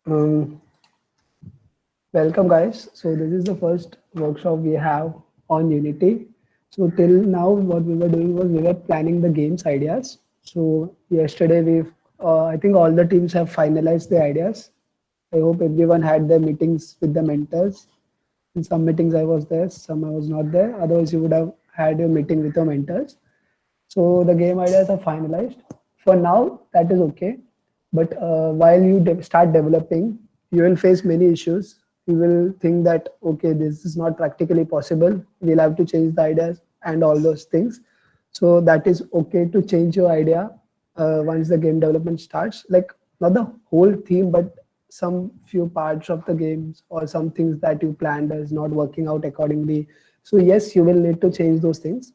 Um, Welcome, guys. So this is the first workshop we have on Unity. So till now, what we were doing was we were planning the games ideas. So yesterday, I think all the teams have finalized the ideas. I hope everyone had their meetings with the mentors. In some meetings, I was there, some I was not there. Otherwise, you would have had your meeting with your mentors. So the game ideas are finalized. For now, that is okay. But while you start developing, you will face many issues. You will think that, okay, this is not practically possible. We'll have to change the ideas and all those things. So that is okay to change your idea once the game development starts. Like not the whole theme, but some few parts of the games or some things that you planned is not working out accordingly. So yes, you will need to change those things,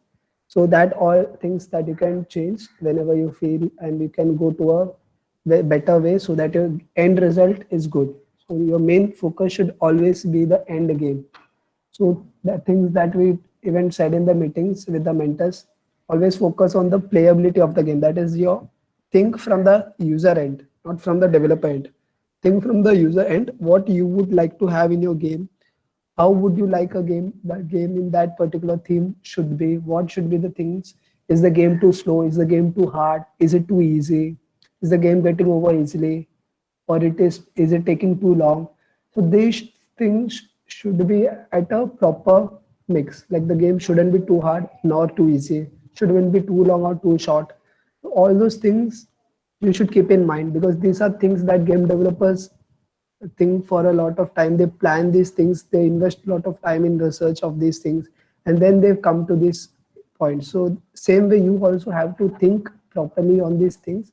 so that all things that you can change whenever you feel, and you can go to a better way so that your end result is good. So your main focus should always be the end game. So the things that we even said in the meetings with the mentors, always focus on the playability of the game. That is your think from the user end, not from the developer end. Think from the user end what you would like to have in your game. How would you like a game, that game in that particular theme should be, what should be the things. Is the game too slow, is the game too hard, is it too easy, is the game getting over easily, or is it taking too long. So these things should be at a proper mix. Like the game shouldn't be too hard nor too easy, shouldn't be too long or too short. So all those things you should keep in mind, because these are things that game developers think for a lot of time. They plan these things, they invest a lot of time in research of these things, and then they've come to this point. So same way you also have to think properly on these things.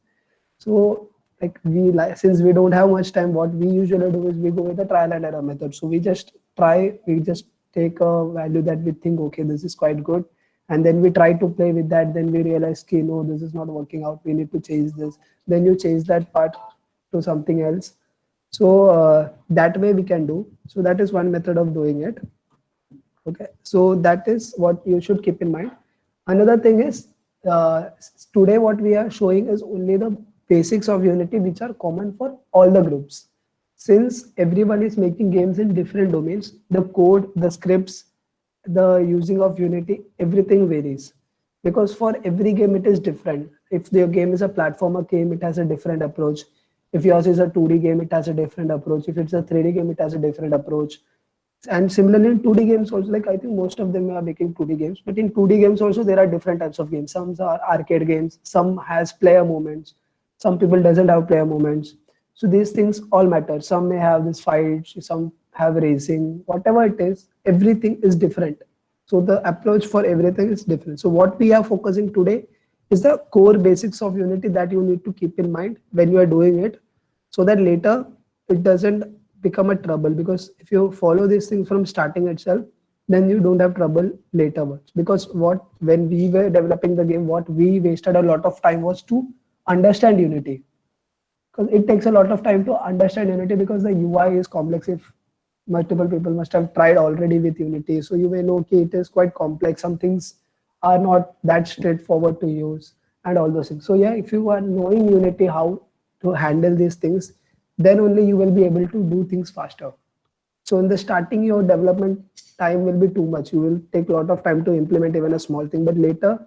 So like since we don't have much time, what we usually do is we go with the trial and error method. So we just take a value that we think, okay, this is quite good, and then we try to play with that. Then we realize, okay, no, this is not working out, we need to change this. Then you change that part to something else. So that way we can do. So that is one method of doing it. Okay, so that is what you should keep in mind. Another thing is, today what we are showing is only the basics of Unity, which are common for all the groups. Since everyone is making games in different domains, the code, the scripts, the using of Unity, everything varies. Because for every game it is different. If your game is a platformer game, it has a different approach. If yours is a 2D game, it has a different approach. If it's a 3D game, it has a different approach. And similarly in 2D games also, like I think most of them are making 2D games, but in 2D games also there are different types of games. Some are arcade games, some has player movements, some people doesn't have player movements. So these things all matter. Some may have this fights, some have racing, whatever it is, everything is different. So the approach for everything is different. So what we are focusing today is the core basics of Unity that you need to keep in mind when you are doing it, so that later it doesn't become a trouble. Because if you follow these things from starting itself, then you don't have trouble later. Because what when we were developing the game, what we wasted a lot of time was to understand Unity, because it takes a lot of time to understand Unity, because the UI is complex. If multiple people must have tried already with Unity, so you may know, okay, it is quite complex. Some things are not that straightforward to use, and all those things. So yeah, if you are knowing Unity, how to handle these things, then only you will be able to do things faster. So in the starting, your development time will be too much. You will take a lot of time to implement even a small thing, but later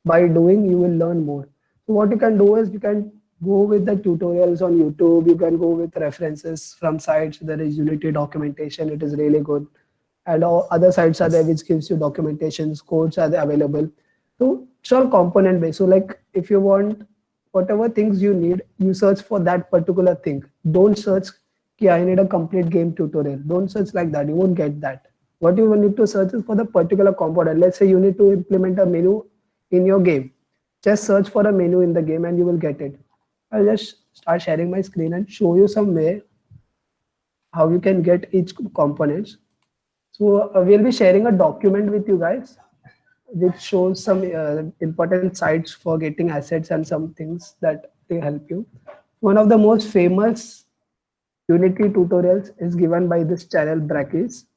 by doing, you will learn more. So what you can do is you can go with the tutorials on YouTube. You can go with references from sites. There is Unity documentation. It is really good. And all other sites are there which gives you documentations, codes are available. So it's all component based. So like if you want whatever things you need, you search for that particular thing. Don't search, yeah, I need a complete game tutorial. Don't search like that. You won't get that. What you will need to search is for the particular component. Let's say you need to implement a menu in your game. Just search for a menu in the game and you will get it. I'll just start sharing my screen and show you some way how you can get each components. So we'll be sharing a document with you guys, which shows some important sites for getting assets and some things that they help you. One of the most famous Unity tutorials is given by this channel Brakis.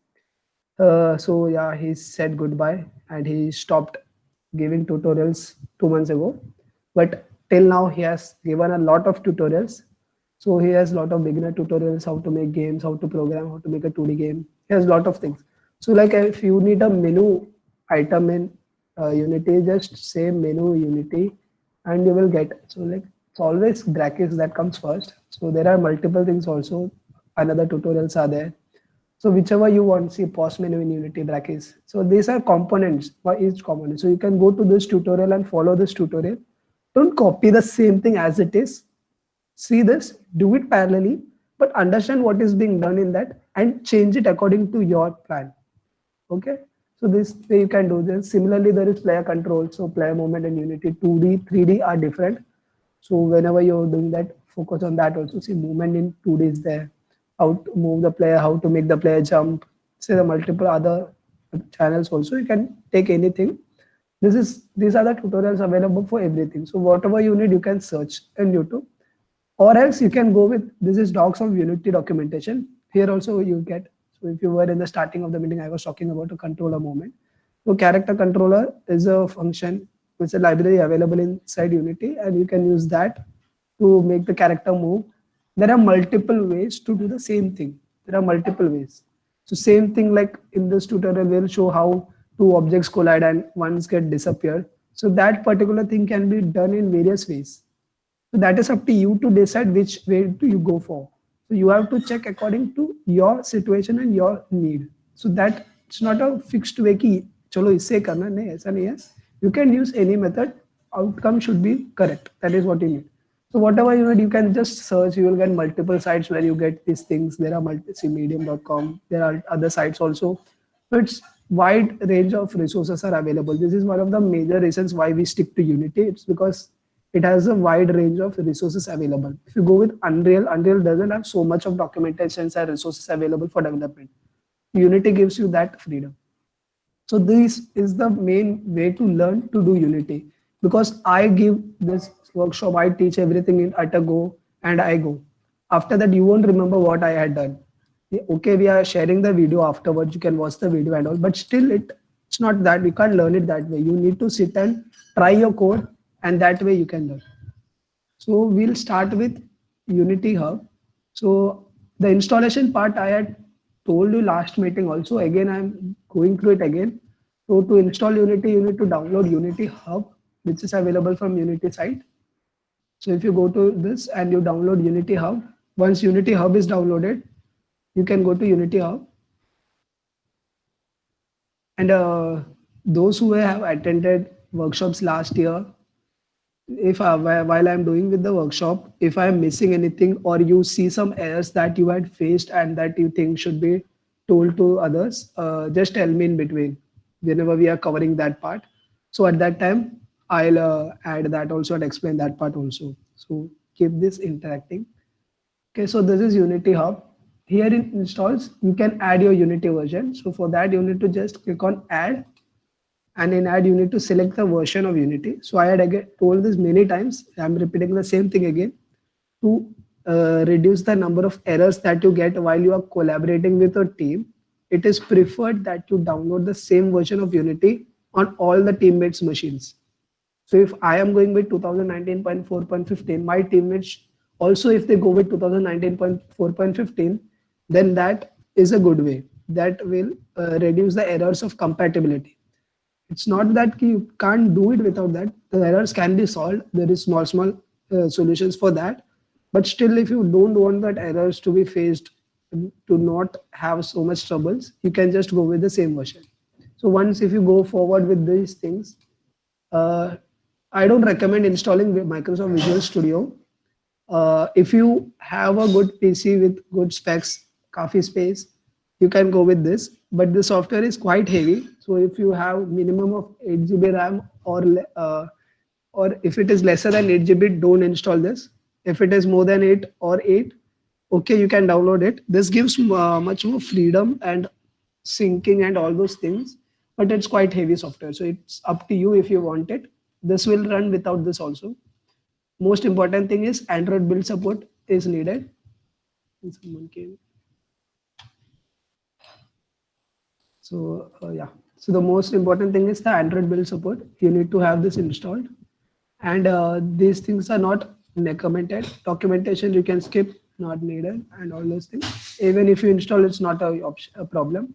So yeah, he said goodbye and he stopped giving tutorials 2 months ago. But till now, he has given a lot of tutorials. So he has a lot of beginner tutorials, how to make games, how to program, how to make a 2D game. He has a lot of things. So like if you need a menu item in Unity, just say menu Unity and you will get. So like it's always brackets that comes first. So there are multiple things also. Another tutorials are there. So whichever you want, see pause menu in Unity brackets. So these are components for each component. So you can go to this tutorial and follow this tutorial. Don't copy the same thing as it is. See this, do it parallelly, but understand what is being done in that and change it according to your plan. Okay. So this way you can do this. Similarly, there is player control. So player movement in Unity 2D, 3D are different. So whenever you're doing that, focus on that also. See movement in 2D is there. How to move the player, how to make the player jump. Say the multiple other channels also. You can take anything. These are the tutorials available for everything. So whatever you need, you can search in YouTube, or else you can go with this is docs of Unity documentation. Here also you get. So if you were in the starting of the meeting, I was talking about a controller movement. So character controller is a function, it's a library available inside Unity, and you can use that to make the character move. There are multiple ways to do the same thing. There are multiple ways. So same thing like in this tutorial, we'll show how two objects collide and ones get disappeared. So that particular thing can be done in various ways. So that is up to you to decide which way do you go for. So you have to check according to your situation and your need. So that it's not a fixed way कि चलो इससे करना नहीं ऐसा नहीं है. You can use any method. Outcome should be correct. That is what you need. So whatever you need, you can just search. You will get multiple sites where you get these things. There are see medium.com. There are other sites also. So it's wide range of resources are available. This is one of the major reasons why we stick to Unity. It's because it has a wide range of resources available. If you go with Unreal, Unreal doesn't have so much of documentation and resources available for development. Unity gives you that freedom. So this is the main way to learn to do Unity, because I give this workshop, I teach everything in at a go and I go. After that, you won't remember what I had done. Okay, we are sharing the video afterwards. You can watch the video and all, but still it's not that we can't learn it that way. You need to sit and try your code, and that way you can learn. So we'll start with Unity Hub. So the installation part I had told you last meeting also. Again, I'm going through it again. So to install Unity, you need to download Unity Hub, which is available from Unity site. So if you go to this and you download Unity Hub, once Unity Hub is downloaded, you can go to Unity Hub. And those who have attended workshops last year, if while I'm doing with the workshop, if I'm missing anything or you see some errors that you had faced and that you think should be told to others, just tell me in between whenever we are covering that part. So at that time, I'll add that also and explain that part also. So keep this interacting. Okay, so this is Unity Hub. Here in installs, you can add your Unity version. So for that, you need to just click on add, and in add you need to select the version of Unity. So I had again told this many times, I'm repeating the same thing again. To reduce the number of errors that you get while you are collaborating with a team, it is preferred that you download the same version of Unity on all the teammates machines. So if I am going with 2019.4.15, my teammates also, if they go with 2019.4.15, then that is a good way. That will reduce the errors of compatibility. It's not that you can't do it without that. The errors can be solved. There is small solutions for that. But still, if you don't want that errors to be faced, to not have so much troubles, you can just go with the same version. So once if you go forward with these things, uh, I don't recommend installing Microsoft Visual Studio. If you have a good PC with good specs, coffee space, you can go with this. But the software is quite heavy. So if you have minimum of 8 GB RAM or if it is lesser than 8 GB, don't install this. If it is more than 8, okay, you can download it. This gives much more freedom and syncing and all those things, but it's quite heavy software. So it's up to you if you want it. This will run without this also. Most important thing is Android build support is needed. Someone came. So yeah. So the most important thing is the Android build support. You need to have this installed, and these things are not commented. Documentation you can skip, not needed, and all those things. Even if you install, it's not a problem.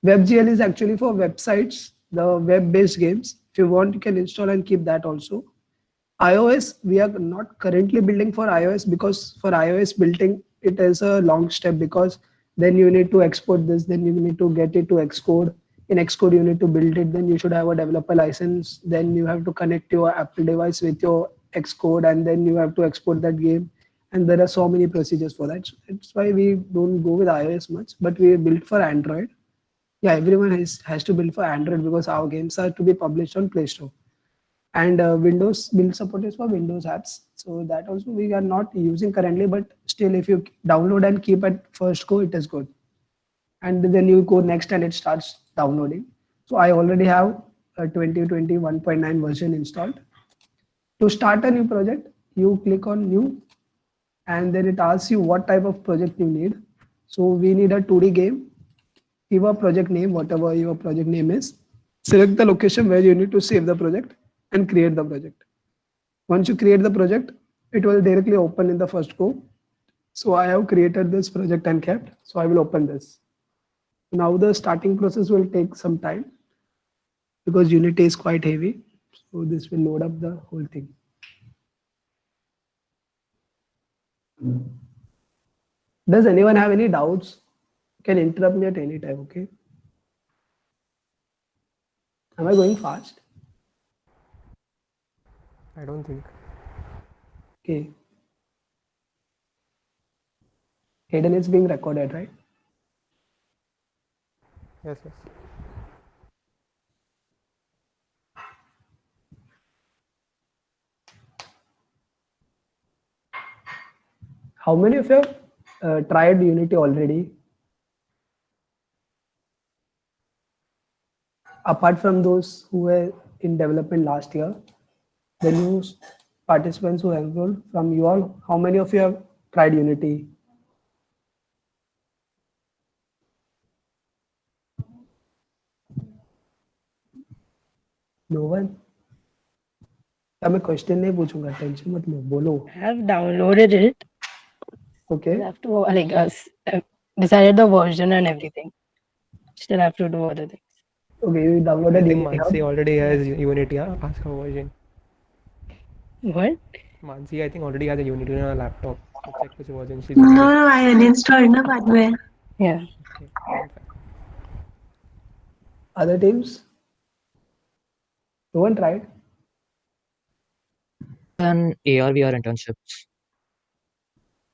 WebGL is actually for websites, the web-based games. If you want, you can install and keep that also. iOS, we are not currently building for iOS because for iOS building, it is a long step because then you need to export this, then you need to get it to Xcode. In Xcode, you need to build it, then you should have a developer license. Then you have to connect your Apple device with your Xcode, and then you have to export that game. And there are so many procedures for that. So that's why we don't go with iOS much, but we built for Android. Yeah, everyone has to build for Android because our games are to be published on Play Store. And Windows build support is for Windows apps. So that also we are not using currently, but still if you download and keep at first go, it is good. And then you go next and it starts downloading. So I already have a 2021.9 version installed. To start a new project, you click on new and then it asks you what type of project you need. So we need a 2D game. Give a project name, whatever your project name is. Select the location where you need to save the project and create the project. Once you create the project, it will directly open in the first go. So I have created this project and kept. So I will open this. Now the starting process will take some time because Unity is quite heavy. So this will load up the whole thing. Does anyone have any doubts? You can interrupt me at any time, okay? Am I going fast? I don't think. Okay. Hayden is being recorded, right? Yes, yes. How many of you have tried Unity already? Apart from those who were in development last year, the new participants who enrolled from you all, how many of you have tried Unity? No one? क्या मैं question नहीं पूछूंगा, tension मत लो, बोलो. I have downloaded it. Okay. I have to decided the version and everything. Still have to do other things. Okay, you I downloaded think Unity Mansi Hub. already has Unity. Huh? Ask her version. What? Mansi, I think already has a Unity on her laptop. So check which version she's No, using. no, I uninstalled na बाद में. Yeah. Okay, fine, fine. Other teams? No one tried? Done AR VR internships.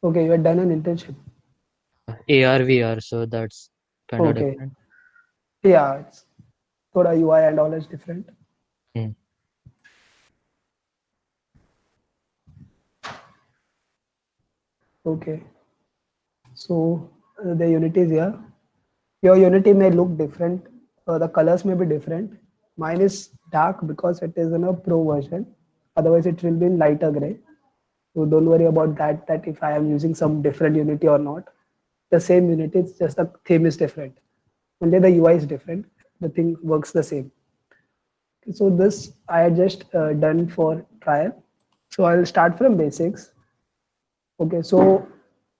Okay, you had done an internship. AR VR, so that's kind of Okay. different. Yeah, it's thoda UI and all is different. Hmm. Okay. So the Unity is here. Your Unity may look different. The colors may be different. Mine is dark because it is in a pro version. Otherwise, it will be in lighter gray. So don't worry about that. That if I am using some different Unity or not, the same Unity. It's just the theme is different. Only the UI is different. The thing works the same. So this I had just done for trial. So I'll start from basics. Okay, so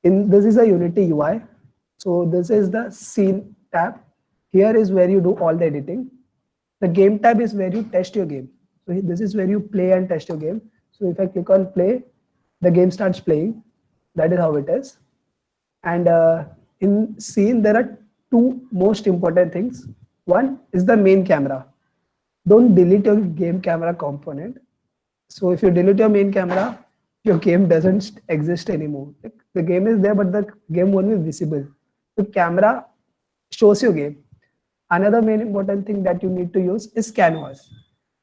in this is a Unity UI. So this is the scene tab. Here is where you do all the editing. The game tab is where you test your game. So this is where you play and test your game. So if I click on play, the game starts playing. That is how it is. And in scene, there are two most important things. One is the main camera. Don't delete your game camera component. So if you delete your main camera, your game doesn't exist anymore. The game is there, but the game won't be visible. The camera shows your game. Another main important thing that you need to use is canvas.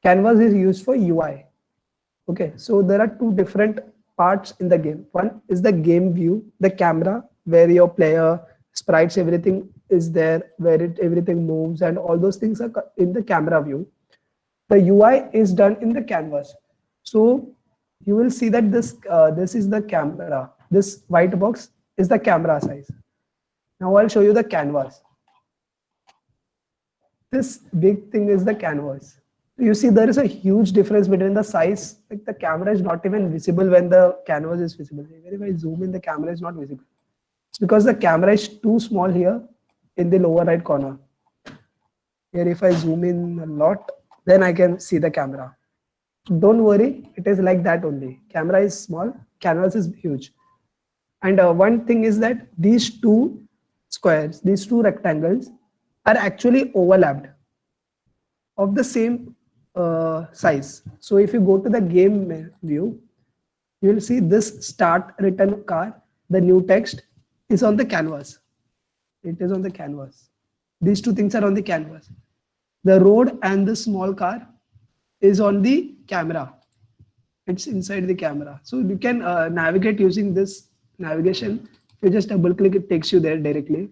Canvas is used for UI. Okay, so there are two different parts in the game. One is the game view, the camera, where your player, sprites, everything is there, where everything moves, and all those things are in the camera view. The UI is done in the canvas. So you will see that this is the camera. This white box is the camera size. Now I'll show you the canvas. This big thing is the canvas. You see there is a huge difference between the size. Like the camera is not even visible when the canvas is visible. Even if I zoom in, the camera is not visible. It's because the camera is too small here in the lower right corner. Here if I zoom in a lot, then I can see the camera. Don't worry, it is like that only. Camera is small, canvas is huge. And one thing is that these two squares, these two rectangles are actually overlapped of the same size. So if you go to the game view, you will see this start written car, the new text is on the canvas. It is on the canvas. These two things are on the canvas. The road and the small car is on the camera. It's inside the camera. So you can navigate using this navigation. If you just double click, it takes you there directly.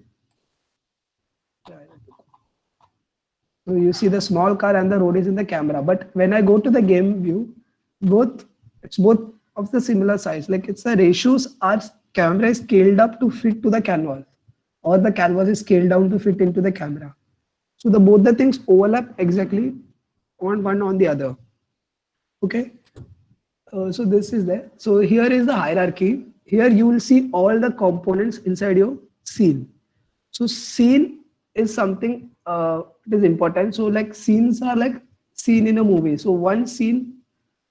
So you see the small car and the road is in the camera. But when I go to the game view, it's both of the similar size. Like it's the ratios are camera is scaled up to fit to the canvas, or the canvas is scaled down to fit into the camera. So the both the things overlap exactly on one on the other. Okay. So this is there. So here is the hierarchy. Here you will see all the components inside your scene. So scene is something it is important. So like scenes are like scene in a movie. So one scene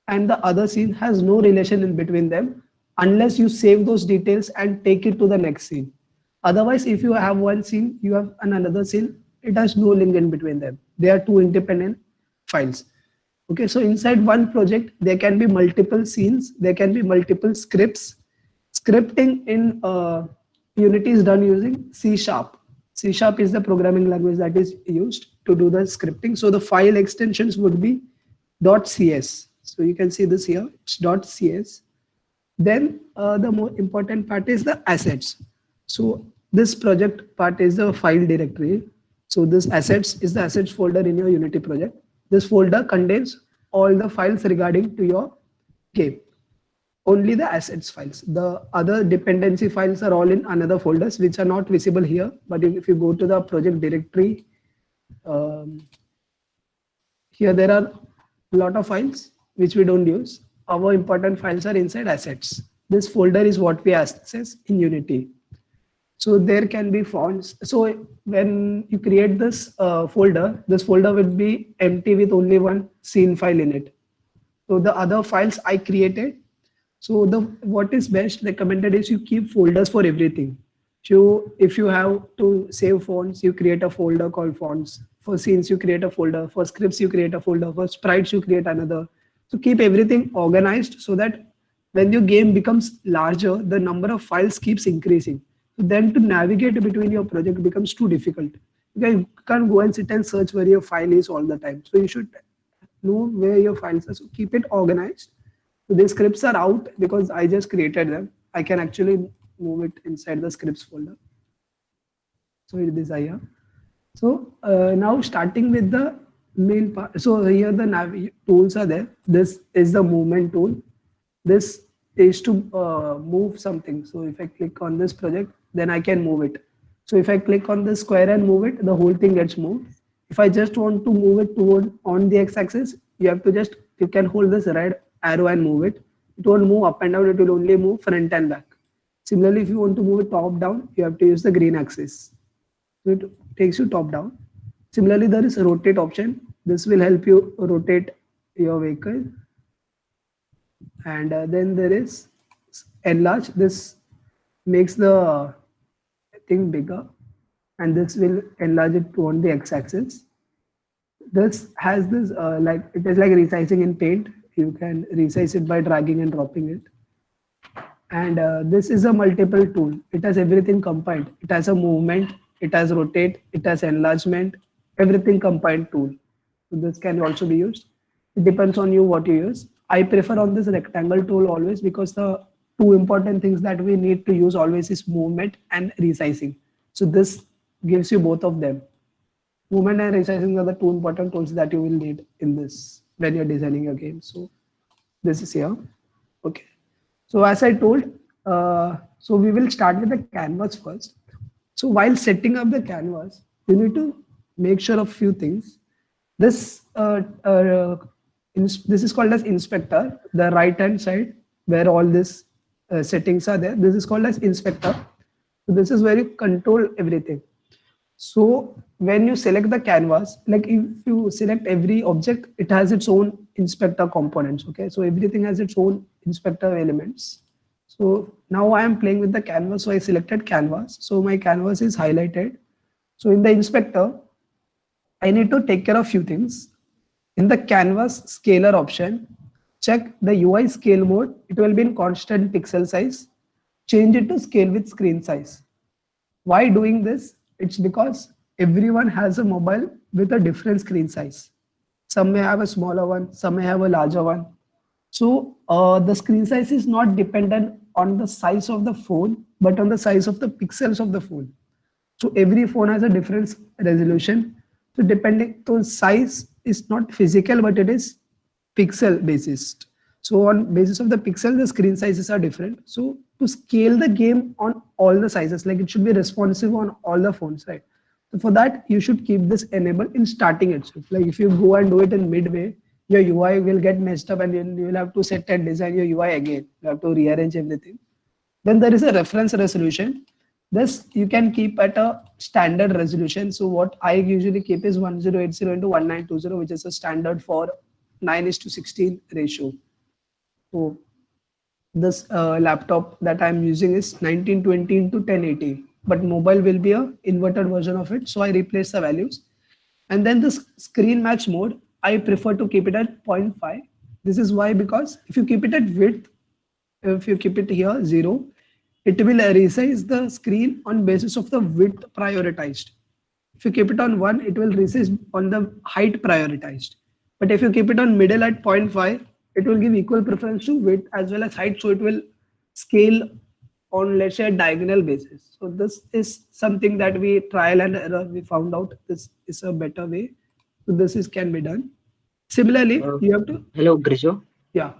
and the other scene has no relation in between them unless you save those details and take it to the next scene. Otherwise, if you have one scene, you have another scene, it has no link in between them. They are two independent files. Okay, so inside one project, there can be multiple scenes, there can be multiple scripts. Scripting in Unity is done using C#. C# is the programming language that is used to do the scripting. So the file extensions would be .cs. So you can see this here, it's .cs. Then the more important part is the assets. So this project part is the file directory. So this assets is the assets folder in your Unity project. This folder contains all the files regarding to your game. Only the assets files. The other dependency files are all in another folders, which are not visible here. But if you go to the project directory, here there are a lot of files which we don't use. Our important files are inside assets. This folder is what we access in Unity. So there can be fonts. So when you create this folder will be empty with only one scene file in it. So the other files I created. So what is best recommended is you keep folders for everything. So if you have to save fonts, you create a folder called fonts. For scenes, you create a folder. For scripts, you create a folder. For sprites, you create another. So keep everything organized so that when your game becomes larger, the number of files keeps increasing. Then to navigate between your project becomes too difficult. You can't go and sit and search where your file is all the time. So you should know where your files are. So keep it organized. So these scripts are out because I just created them. I can actually move it inside the scripts folder. So it is here. So now starting with the main part. So here the nav tools are there. This is the movement tool. This is to move something. So if I click on this project, then I can move it. So if I click on the square and move it, the whole thing gets moved. If I just want to move it toward on the x-axis, you can hold this red arrow and move it. It won't move up and down, it will only move front and back. Similarly, if you want to move it top down, you have to use the green axis. So it takes you top down. Similarly, there is a rotate option. This will help you rotate your vehicle. And then there is enlarge. This makes the thing bigger, and this will enlarge it on the x-axis. This has this like it is like resizing in Paint. You can resize it by dragging and dropping it. And this is a multiple tool. It has everything combined. It has a movement, it has rotate, it has enlargement, everything combined tool. So this can also be used. It depends on you what you use. I prefer on this rectangle tool always because the two important things that we need to use always is movement and resizing. So this gives you both of them. Movement and resizing are the two important tools that you will need in this when you're designing your game. So this is here. Okay. So as I told, so we will start with the canvas first. So while setting up the canvas, you need to make sure of few things. This this is called as inspector. The right hand side where all this settings are there. This is called as inspector. So this is where you control everything. So when you select the canvas, like if you select every object, it has its own inspector components. Okay, so everything has its own inspector elements. So now I am playing with the canvas. So I selected canvas. So my canvas is highlighted. So in the inspector, I need to take care of few things. In the canvas scaler option, check the UI scale mode. It will be in constant pixel size. Change it to scale with screen size. Why doing this? It's because everyone has a mobile with a different screen size. Some may have a smaller one, some may have a larger one. So the screen size is not dependent on the size of the phone, but on the size of the pixels of the phone. So every phone has a different resolution. So depending on size is not physical, but it is pixel basis. So on basis of the pixel, the screen sizes are different. So to scale the game on all the sizes, like it should be responsive on all the phones, right? So for that, you should keep this enabled in starting itself. Like if you go and do it in midway, your UI will get messed up and you will have to set and design your UI again. You have to rearrange everything. Then there is a reference resolution. This you can keep at a standard resolution. So what I usually keep is 1080 into 1920, which is a standard for 9:16 ratio. So this laptop that I'm using is 1920 into 1080, but mobile will be a inverted version of it. So I replace the values. And then this screen match mode, I prefer to keep it at 0.5. This is why, because if you keep it at width, if you keep it here 0, it will resize the screen on basis of the width prioritized. If you keep it on 1, it will resize on the height prioritized. But if you keep it on middle at 0.5, it will give equal preference to width as well as height. So it will scale on, let's say, a diagonal basis. So this is something that we trial and error, we found out this is a better way. So this is can be done. Similarly, you have to, Hello, Grijo. yeah.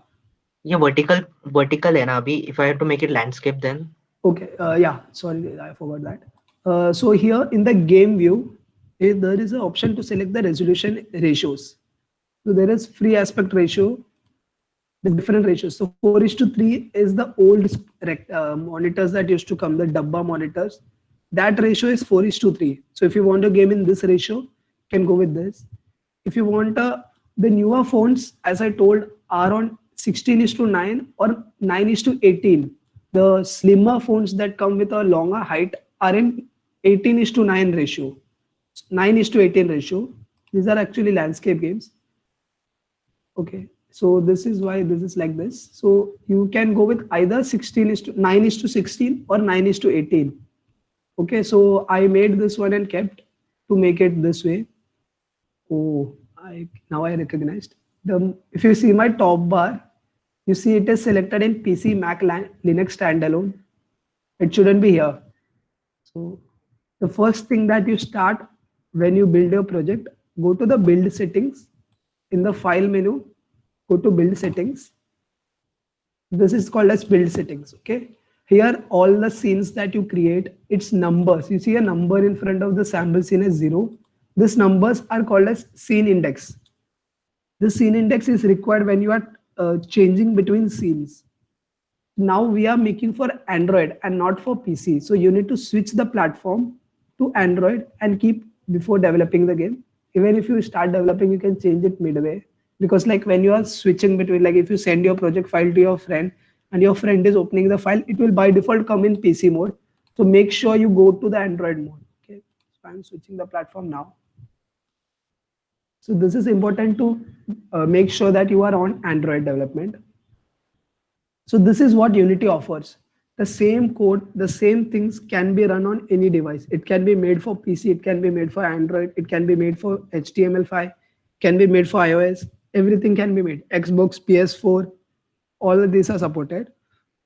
Yeah, vertical है ना अभी. If I have to make it landscape, then Okay, yeah, sorry, I forgot that. So here in the game view, there is an option to select the resolution ratios. So there is free aspect ratio, the different ratios. So 4:3 is the old monitors that used to come, the Dabba monitors. That ratio is 4:3. So if you want a game in this ratio, you can go with this. If you want the newer phones, as I told, are on 16:9 or 9:18. The slimmer phones that come with a longer height are in 18:9 ratio, 9:18 ratio. These are actually landscape games. Okay, so this is why this is like this. So you can go with either 9:16 or 9:18. Okay, so I made this one and kept to make it this way. Oh, now I recognized. If you see my top bar, you see it is selected in PC, Mac, Linux standalone. It shouldn't be here. So the first thing that you start when you build your project, go to the build settings. In the file menu, go to build settings. This is called as build settings. Okay. Here, all the scenes that you create, it's numbers. You see a number in front of the sample scene as 0. These numbers are called as scene index. The scene index is required when you are changing between scenes. Now we are making for Android and not for PC. So you need to switch the platform to Android and keep before developing the game. Even if you start developing, you can change it midway. Because like when you are switching between, like if you send your project file to your friend and your friend is opening the file, it will by default come in PC mode. So make sure you go to the Android mode. Okay, so I'm switching the platform now. So this is important to make sure that you are on Android development. So this is what Unity offers. The same code, the same things can be run on any device. It can be made for PC, it can be made for Android, it can be made for HTML5, can be made for iOS, everything can be made. Xbox, PS4, all of these are supported.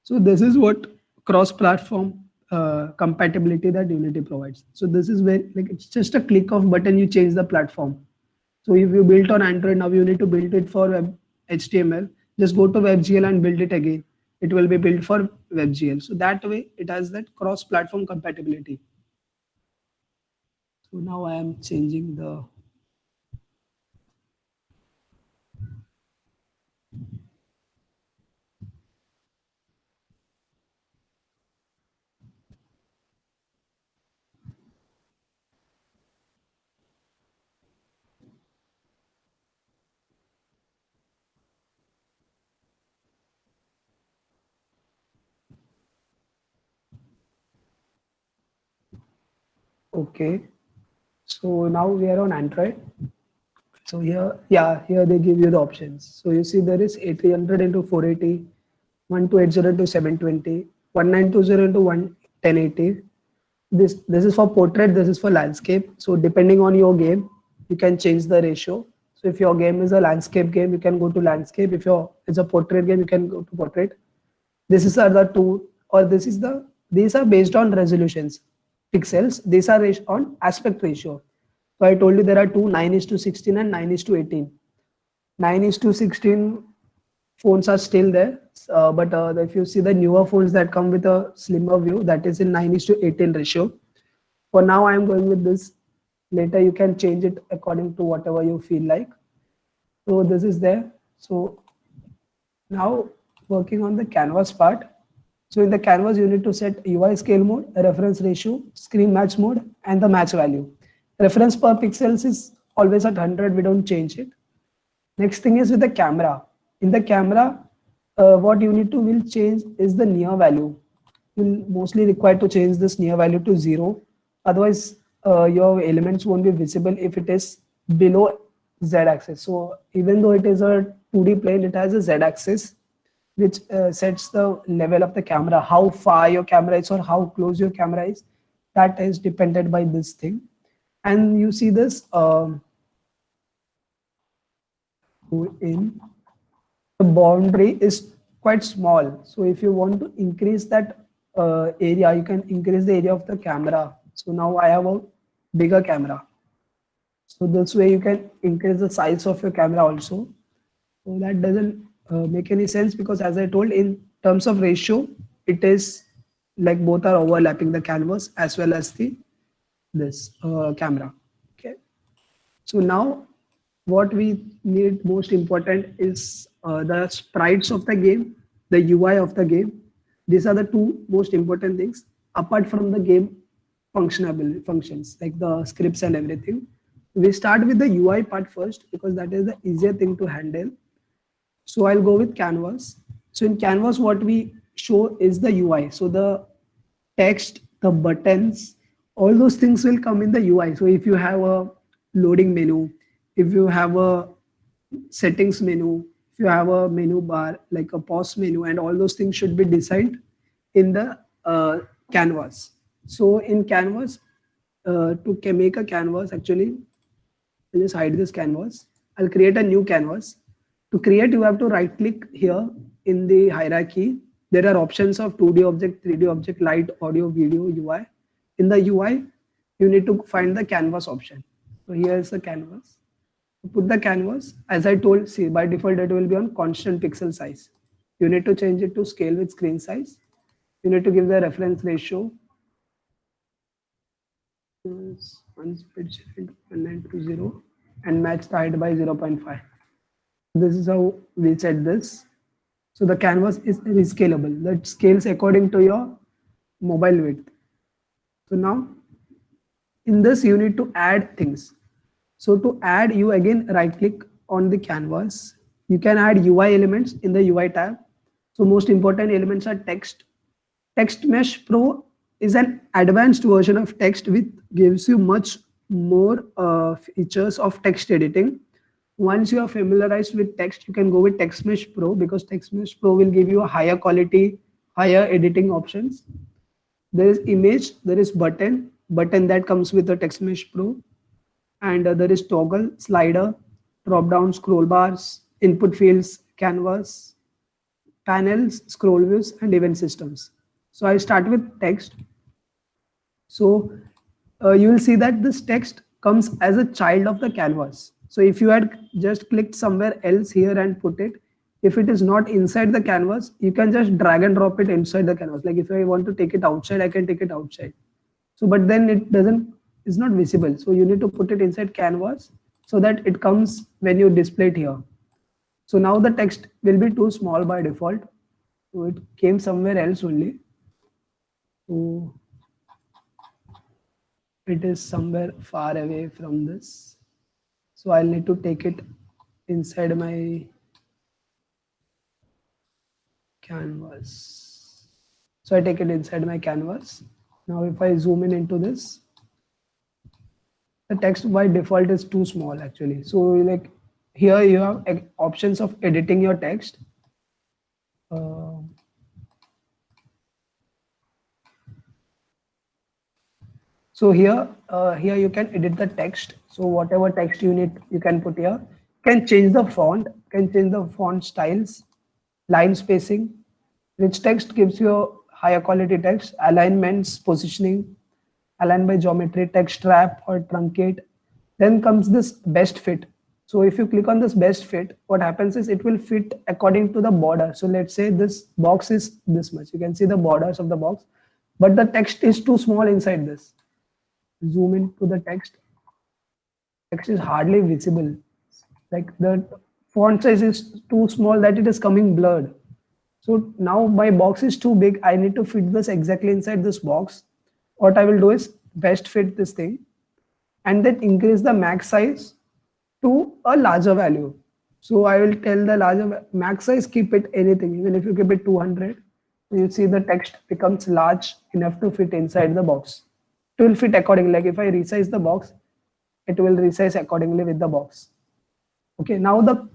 So this is what cross-platform compatibility that Unity provides. So this is where like it's just a click of button, you change the platform. So if you built on Android, now you need to build it for HTML. Just go to WebGL and build it again. It will be built for WebGL. So that way it has that cross-platform compatibility. So now I am changing the Okay. So now we are on Android. So here, yeah, here they give you the options. So you see there is 800 into 480, 1280 into 720, 1920 into 1080. This is for portrait, this is for landscape. So depending on your game, you can change the ratio. So if your game is a landscape game, you can go to landscape. If your it's a portrait game, you can go to portrait. This is are the two, or this is the these are based on resolutions, pixels. These are on aspect ratio. So I told you there are two, 9 is to 16 and 9 is to 18. 9 is to 16 phones are still there, but if you see the newer phones that come with a slimmer view, that is in 9 is to 18 ratio. For now, I am going with this. Later, you can change it according to whatever you feel like. So this is there. So now working on the canvas part. So in the canvas, you need to set UI scale mode, reference ratio, screen match mode, and the match value. Reference per pixels is always at 100. We don't change it. Next thing is with the camera. In the camera, what you need to will change is the near value. You'll mostly require to change this near value to 0. Otherwise, your elements won't be visible if it is below z-axis. So even though it is a 2D plane, it has a z-axis, which sets the level of the camera, how far your camera is or how close your camera is. That is dependent by this thing. And you see this in the boundary is quite small. So if you want to increase that area, you can increase the area of the camera. So now I have a bigger camera. So this way you can increase the size of your camera also. So that doesn't make any sense, because as I told, in terms of ratio, it is like both are overlapping, the canvas as well as the this camera. Okay. So now what we need most important is the sprites of the game, the UI of the game. These are the two most important things apart from the game functions like the scripts and everything. We start with the UI part first because that is the easier thing to handle. So I'll go with canvas. So in canvas, what we show is the UI. So the text, the buttons, all those things will come in the UI. So if you have a loading menu, if you have a settings menu, if you have a menu bar like a pause menu, and all those things should be designed in the canvas. So in canvas, to make a canvas, actually, I'll just hide this canvas. I'll create a new canvas. To create, you have to right click here in the hierarchy. There are options of 2D object, 3D object, light, audio, video, UI. In the UI, you need to find the canvas option. So here is the canvas. Put the canvas, as I told, see, by default it will be on constant pixel size. You need to change it to scale with screen size. You need to give the reference ratio. 1920 and match the height by 0.5. This is how we set this. So the canvas is rescalable. That scales according to your mobile width. So now in this you need to add things. So to add, you again right click on the canvas. You can add UI elements in the UI tab. So most important elements are text. Text Mesh Pro is an advanced version of text which gives you much more features of text editing. Once you are familiarized with text, you can go with Text Mesh Pro because Text Mesh Pro will give you a higher quality, higher editing options. There is image, there is button that comes with the Text Mesh Pro, and there is toggle, slider, drop down, scroll bars, input fields, canvas, panels, scroll views, and event systems. So I start with text. So you will see that this text comes as a child of the canvas. So if you had just clicked somewhere else here and put it, if it is not inside the canvas, you can just drag and drop it inside the canvas. Like if I want to take it outside, I can take it outside. So, but then it's not visible. So you need to put it inside canvas so that it comes when you display it here. So now the text will be too small by default. So it came somewhere else only. So it is somewhere far away from this. So I'll need to take it inside my canvas. So I take it inside my canvas. Now if I zoom in into this, the text by default is too small actually. So like here you have options of editing your text. So here you can edit the text. So whatever text you need, you can put here. Can change the font, can change the font styles, line spacing. Rich text gives you higher quality text, alignments, positioning, align by geometry, text wrap or truncate. Then comes this best fit. So if you click on this best fit, what happens is it will fit according to the border. So let's say this box is this much. You can see the borders of the box, but the text is too small inside this. Zoom into the text. Text is hardly visible. Like the font size is too small that it is coming blurred. So now my box is too big. I need to fit this exactly inside this box. What I will do is best fit this thing and then increase the max size to a larger value. So I will tell the larger max size, keep it anything. Even if you keep it 200, you see the text becomes large enough to fit inside the box. It will fit accordingly. Like if I resize the box, it will resize accordingly with the box. Okay, now the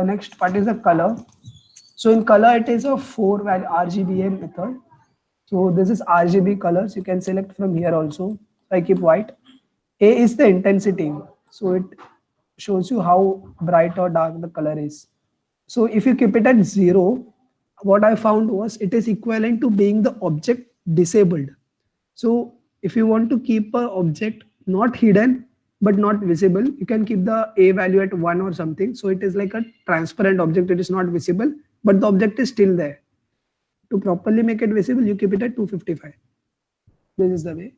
next part is the color. So in color, it is a 4-value RGBA method. So this is RGB colors. You can select from here also. I keep white. A is the intensity. So it shows you how bright or dark the color is. So if you keep it at 0, what I found was it is equivalent to being the object disabled. So if you want to keep an object not hidden but not visible, you can keep the A value at 1 or something. So it is like a transparent object. It is not visible, but the object is still there. To properly make it visible, you keep it at 255. This is the way.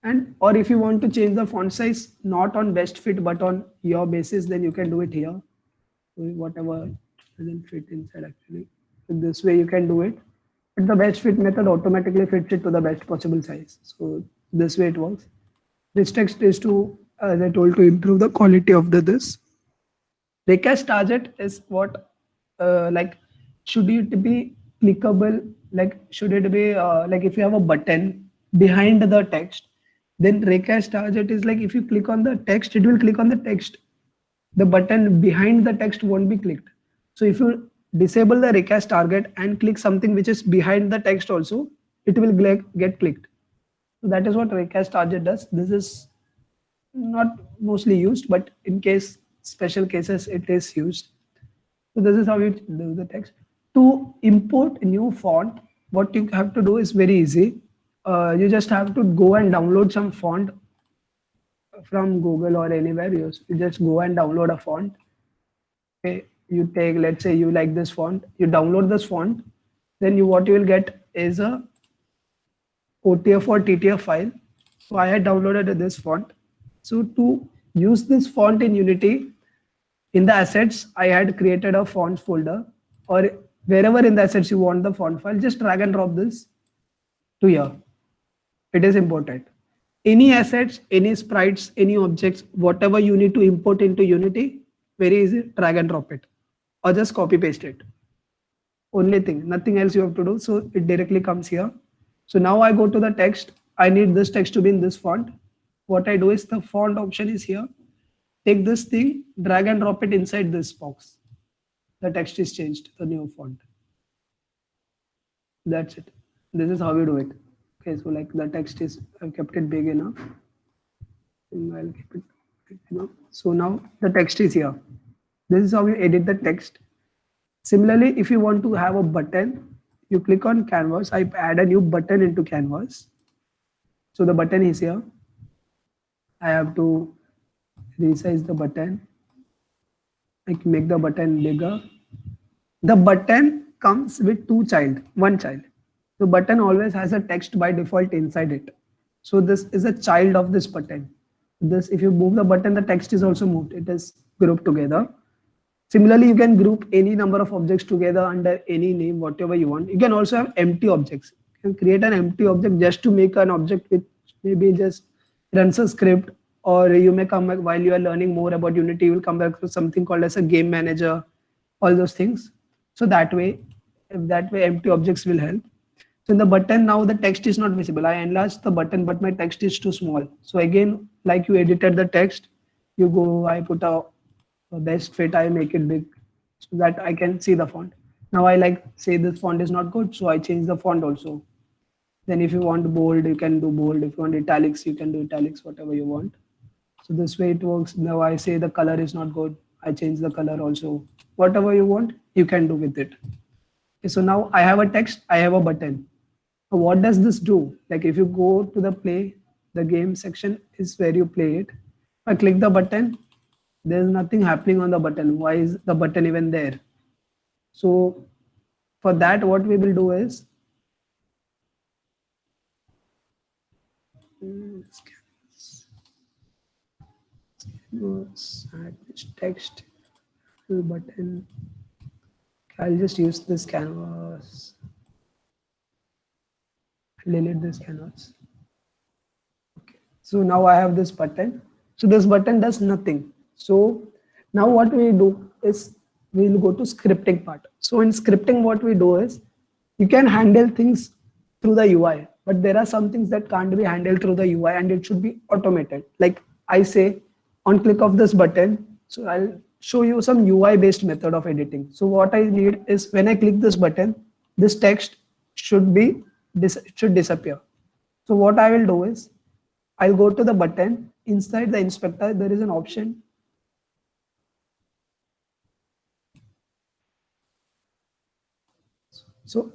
And or if you want to change the font size not on best fit but on your basis, then you can do it here. So whatever doesn't fit inside actually. So this way you can do it. But the best fit method automatically fits it to the best possible size. So this way it works. This text is to, as I told, to improve the quality of this. Raycast target is what like should it be clickable? Like should it be like if you have a button behind the text, then raycast target is like if you click on the text, it will click on the text. The button behind the text won't be clicked. So if you disable the raycast target and click something which is behind the text also, it will get clicked. So that is what raycast target does. This is not mostly used, but in case special cases it is used. So this is how you do the text. To import a new font, what you have to do is very easy. You just have to go and download some font from Google or anywhere. You just go and download a font. Okay, you take, let's say you like this font, you download this font, then what you will get is a OTF or TTF file. So I had downloaded this font. So to use this font in Unity, in the assets, I had created a fonts folder, or wherever in the assets you want the font file, just drag and drop this to here. It is important. Any assets, any sprites, any objects, whatever you need to import into Unity, very easy, drag and drop it, or just copy paste it. Only thing, nothing else you have to do. So it directly comes here. So now I go to the text. I need this text to be in this font. What I do is the font option is here. Take this thing, drag and drop it inside this box. The text is changed to the new font. That's it. This is how we do it. Okay, so like the text is, I've kept it big enough. And I'll keep it big enough. So now the text is here. This is how you edit the text. Similarly, if you want to have a button, you click on canvas. I add a new button into canvas. So the button is here. I have to resize the button. I can make the button bigger. The button comes with one child. The button always has a text by default inside it. So this is a child of this button. This, if you move the button, the text is also moved. It is grouped together. Similarly, you can group any number of objects together under any name, whatever you want. You can also have empty objects. You can create an empty object just to make an object with maybe just runs a script, or you may come back while you are learning more about Unity, you will come back to something called as a game manager, all those things. So that way empty objects will help. So in the button now the text is not visible. I enlarged the button, but my text is too small. So again, like you edited the text, you go, I put a best fit, I make it big so that I can see the font. Now I like say this font is not good, so I change the font also. Then if you want bold, you can do bold. If you want italics, you can do italics, whatever you want. So this way it works. Now I say the color is not good. I change the color also. Whatever you want, you can do with it. Okay, so now I have a text, I have a button. So what does this do? Like if you go to the play, the game section is where you play it. If I click the button, there's nothing happening on the button. Why is the button even there? So for that, what we will do is add this text button. I'll just use this canvas. Delete this canvas. Okay. So now I have this button. So this button does nothing. So now what we do is we'll go to scripting part. So in scripting, what we do is you can handle things through the UI, but there are some things that can't be handled through the UI and it should be automated. Like I say on click of this button. So I'll show you some UI based method of editing. So what I need is when I click this button, this text should disappear. So what I will do is I'll go to the button. Inside the inspector, there is an option. So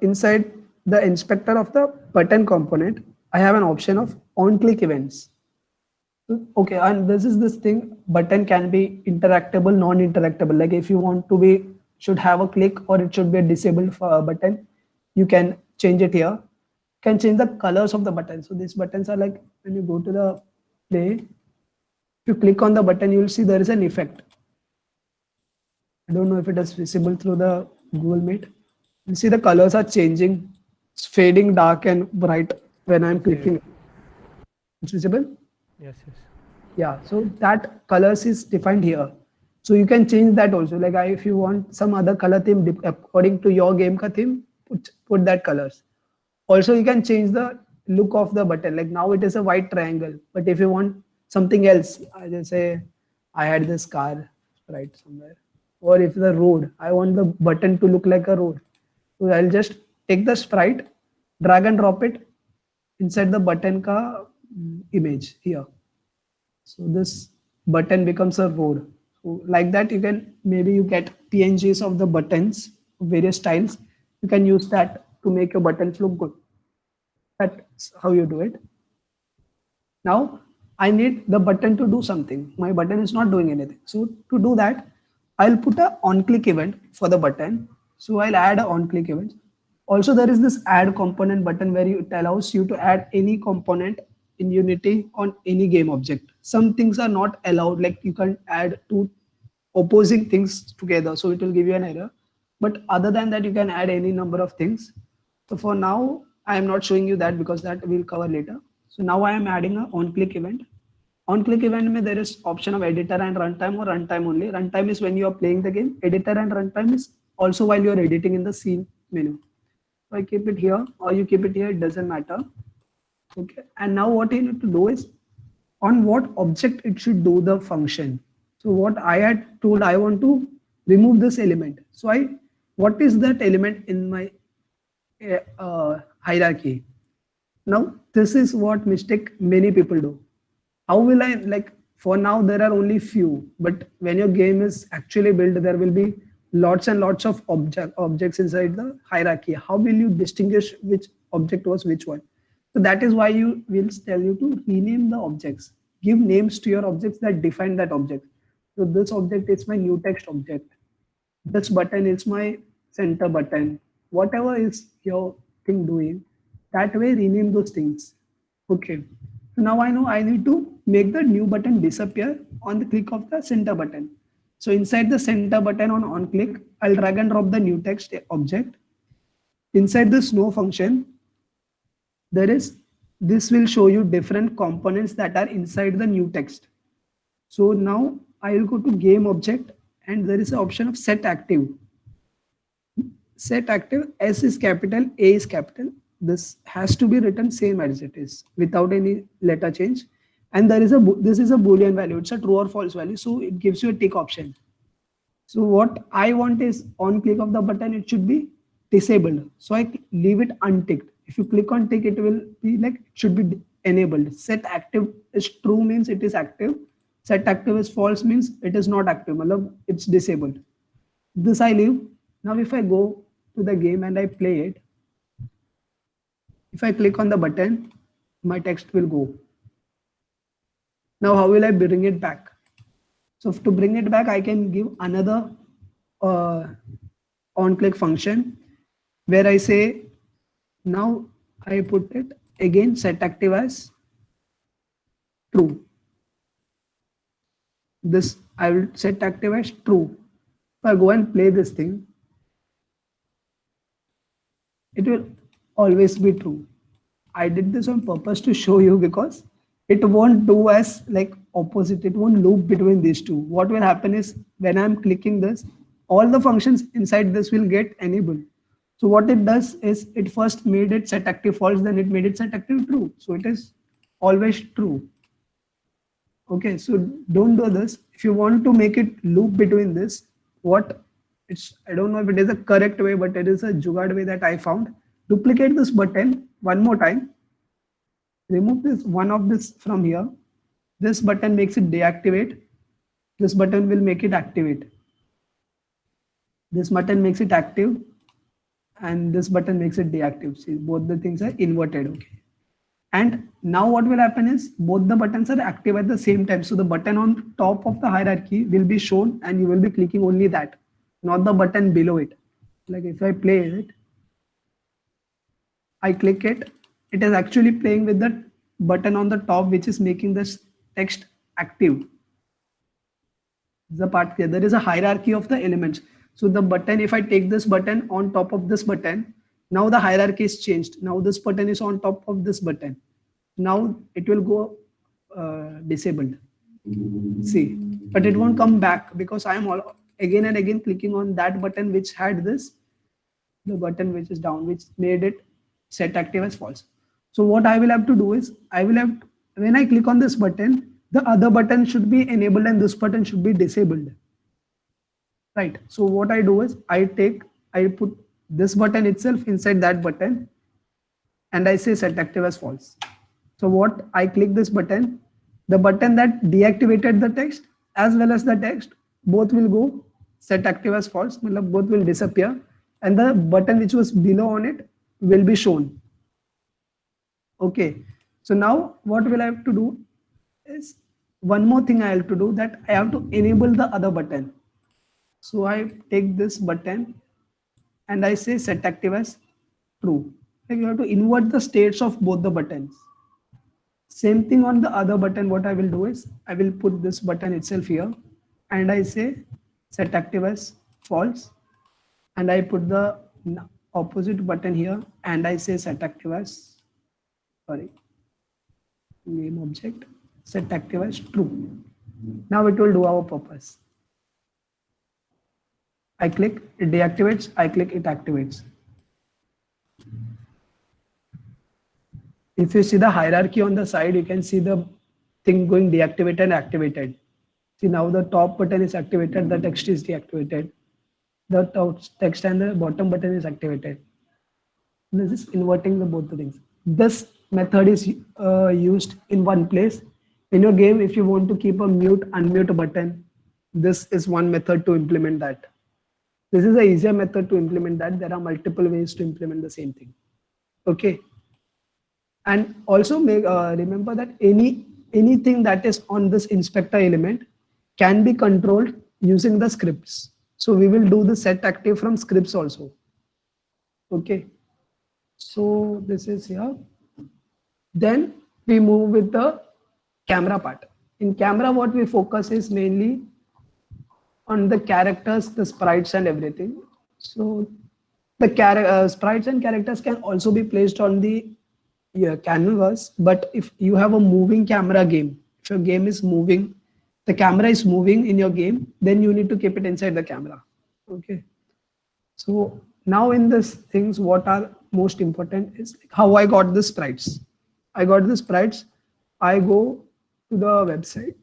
inside the inspector of the button component, I have an option of on-click events. Okay, and this is this thing, button can be interactable, non-interactable. Like if you want to be, should have a click or it should be a disabled button, you can change it here. You can change the colors of the button. So these buttons are like, when you go to the play, if you click on the button, you will see there is an effect. I don't know if it is visible through the Google Meet. You see the colors are changing. It's fading dark and bright when I'm clicking. It's visible? Yes, yes. Yeah, so that colors is defined here. So you can change that also. Like if you want some other color theme according to your game ka theme, put that colors. Also, you can change the look of the button. Like now it is a white triangle, but if you want something else, I just say I had this car right somewhere, or if the road, I want the button to look like a road. So I'll just take the sprite, drag and drop it inside the button ka image here. So this button becomes a road. So like that, you can maybe you get PNGs of the buttons, various styles. You can use that to make your buttons look good. That's how you do it. Now I need the button to do something. My button is not doing anything. So to do that, I'll put a on-click event for the button. So I'll add an on-click event. Also, there is this add component button where it allows you to add any component in Unity on any game object. Some things are not allowed, like you can add two opposing things together, so it will give you an error. But other than that, you can add any number of things. So for now, I am not showing you that because that we'll cover later. So now I am adding a on-click event. On-click event mein there is option of editor and runtime or runtime only. Runtime is when you are playing the game. Editor and runtime is also while you are editing in the scene menu. So I keep it here or you keep it here, it doesn't matter. Okay, and now what you need to do is on what object it should do the function. So what I had told, I want to remove this element. So what is that element in my hierarchy? Now this is what mistake many people do. How will I, like for now there are only few, but when your game is actually built, there will be lots and lots of objects inside the hierarchy. How will you distinguish which object was which one? So that is why you will tell you to rename the objects. Give names to your objects that define that object. So this object is my new text object. This button is my center button. Whatever is your thing doing, that way rename those things. Okay. So now I know I need to make the new button disappear on the click of the center button. So inside the center button on click, I'll drag and drop the new text object. Inside the snow function, this will show you different components that are inside the new text. So now I will go to game object and there is an option of set active. set active, S is capital, A is capital. This has to be written same as it is without any letter change. And there is this is a Boolean value. It's a true or false value. So it gives you a tick option. So what I want is on click of the button, it should be disabled. So I leave it unticked. If you click on tick, it will be like, it should be enabled. Set active is true means it is active. Set active is false means it is not active. It's disabled. This I leave. Now if I go to the game and I play it, if I click on the button, my text will go. Now how will I bring it back? So to bring it back, I can give another on-click function where I say, now I put it again, set active as true. This I will set active as true. If I go and play this thing, it will always be true. I did this on purpose to show you because it won't do as like opposite. It won't loop between these two. What will happen is when I'm clicking this, all the functions inside this will get enabled. So what it does is it first made it set active false, then it made it set active true. So it is always true. Okay, so don't do this. If you want to make it loop between this, I don't know if it is a correct way, but it is a jugaad way that I found. Duplicate this button one more time. Remove this one of this from here. This button makes it deactivate. This button will make it activate. This button makes it active. And this button makes it deactive. See, both the things are inverted. Okay. And now what will happen is both the buttons are active at the same time. So the button on top of the hierarchy will be shown and you will be clicking only that, not the button below it. Like if I play it, I click it, it is actually playing with the button on the top, which is making this text active. The part here, there is a hierarchy of the elements. So the button, if I take this button on top of this button, now the hierarchy is changed. Now this button is on top of this button. Now it will go disabled. See, but it won't come back because I am again and again clicking on that button which had this, the button which is down, which made it set active as false. So what I will have to do is when I click on this button, the other button should be enabled and this button should be disabled. Right. So what I do is I put this button itself inside that button and I say set active as false. So what I click this button, the button that deactivated the text as well as the text, both will go set active as false, both will disappear and the button which was below on it will be shown. Okay. So now what will I have to do is one more thing I have to do, that I have to enable the other button. So I take this button and I say set active as true. Like you have to invert the states of both the buttons. Same thing on the other button. What I will do is I will put this button itself here and I say set active as false and I put the opposite button here and I say set active as name object set active as true. Now it will do our purpose. I click, it deactivates, I click, it activates. If you see the hierarchy on the side, you can see the thing going deactivated and activated. See, now the top button is activated, the text is deactivated. The top text and the bottom button is activated. This is inverting both the things. This method is used in one place. In your game, if you want to keep a mute, unmute button, this is one method to implement that. This is an easier method to implement that. There are multiple ways to implement the same thing. Okay. And also remember that anything that is on this inspector element can be controlled using the scripts. So we will do the set active from scripts also. Okay. So this is here. Then we move with the camera part. In camera, what we focus is mainly on the characters, the sprites and everything. So the sprites and characters can also be placed on the canvas. But if you have a moving camera game, if your game is moving, the camera is moving in your game, then you need to keep it inside the camera. Okay. So now in this things, what are most important is like how I got the sprites. I got the sprites. I go to the website.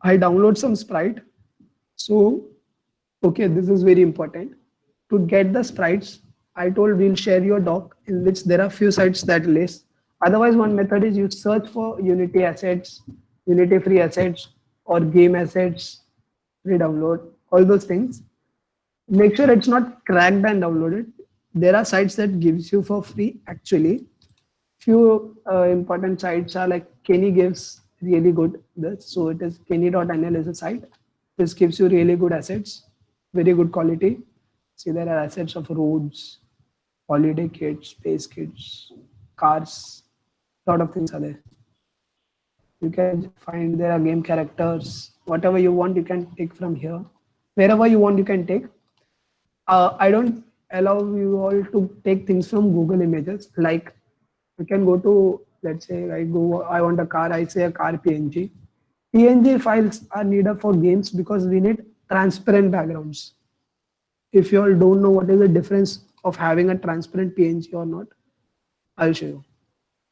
I download some sprite. So, okay, this is very important. To get the sprites, I told we'll share your doc in which there are few sites that list. Otherwise, one method is you search for Unity assets, Unity free assets, or game assets, free download, all those things. Make sure it's not cracked and downloaded. There are sites that gives you for free actually. Few important sites are like Kenny gives really good this. So it is kenny.nl is a site. This gives you really good assets, very good quality. See, there are assets of roads, holiday kits, space kits, cars, lot of things are there. You can find there are game characters, whatever you want, you can take from here. Wherever you want, you can take. I don't allow you all to take things from Google Images. Like you can go to, let's say I want a car, I say a car PNG. PNG files are needed for games because we need transparent backgrounds. If you all don't know what is the difference of having a transparent PNG or not, I'll show you.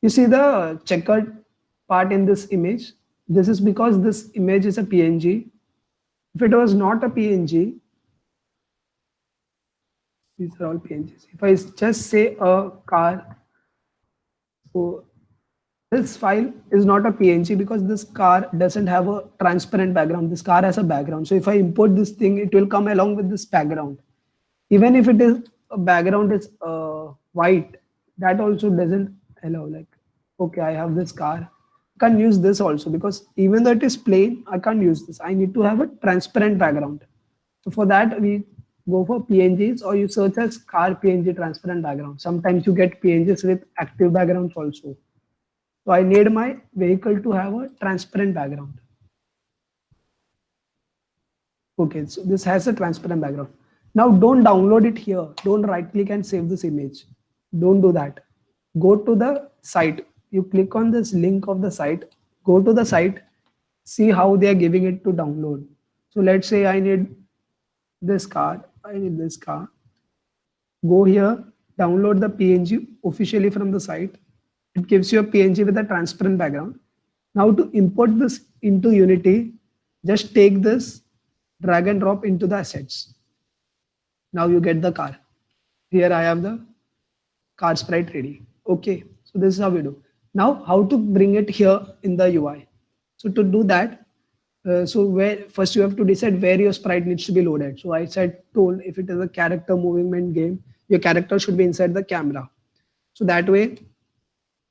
You see the checkered part in this image. This is because this image is a PNG. If it was not a PNG, these are all PNGs. If I just say a car, so this file is not a PNG because this car doesn't have a transparent background. This car has a background. So if I import this thing, it will come along with this background. Even if it is a background is white, that also doesn't allow. Like, okay, I have this car. I can't use this also because even though it is plain, I can't use this. I need to have a transparent background. So for that, we go for PNGs or you search as car PNG transparent background. Sometimes you get PNGs with active backgrounds also. So I need my vehicle to have a transparent background. Okay, so this has a transparent background. Now don't download it here. Don't right click and save this image. Don't do that. Go to the site. You click on this link of the site. Go to the site. See how they are giving it to download. So let's say I need this car. I need this car. Go here. Download the PNG officially from the site. It gives you a PNG with a transparent background. Now to import this into Unity, just take this, drag and drop into the assets. Now you get the car. Here I have the car sprite ready. Okay, so this is how we do. Now how to bring it here in the UI. So to do that, so where first you have to decide where your sprite needs to be loaded. So I told if it is a character movement game, your character should be inside the camera. So that way,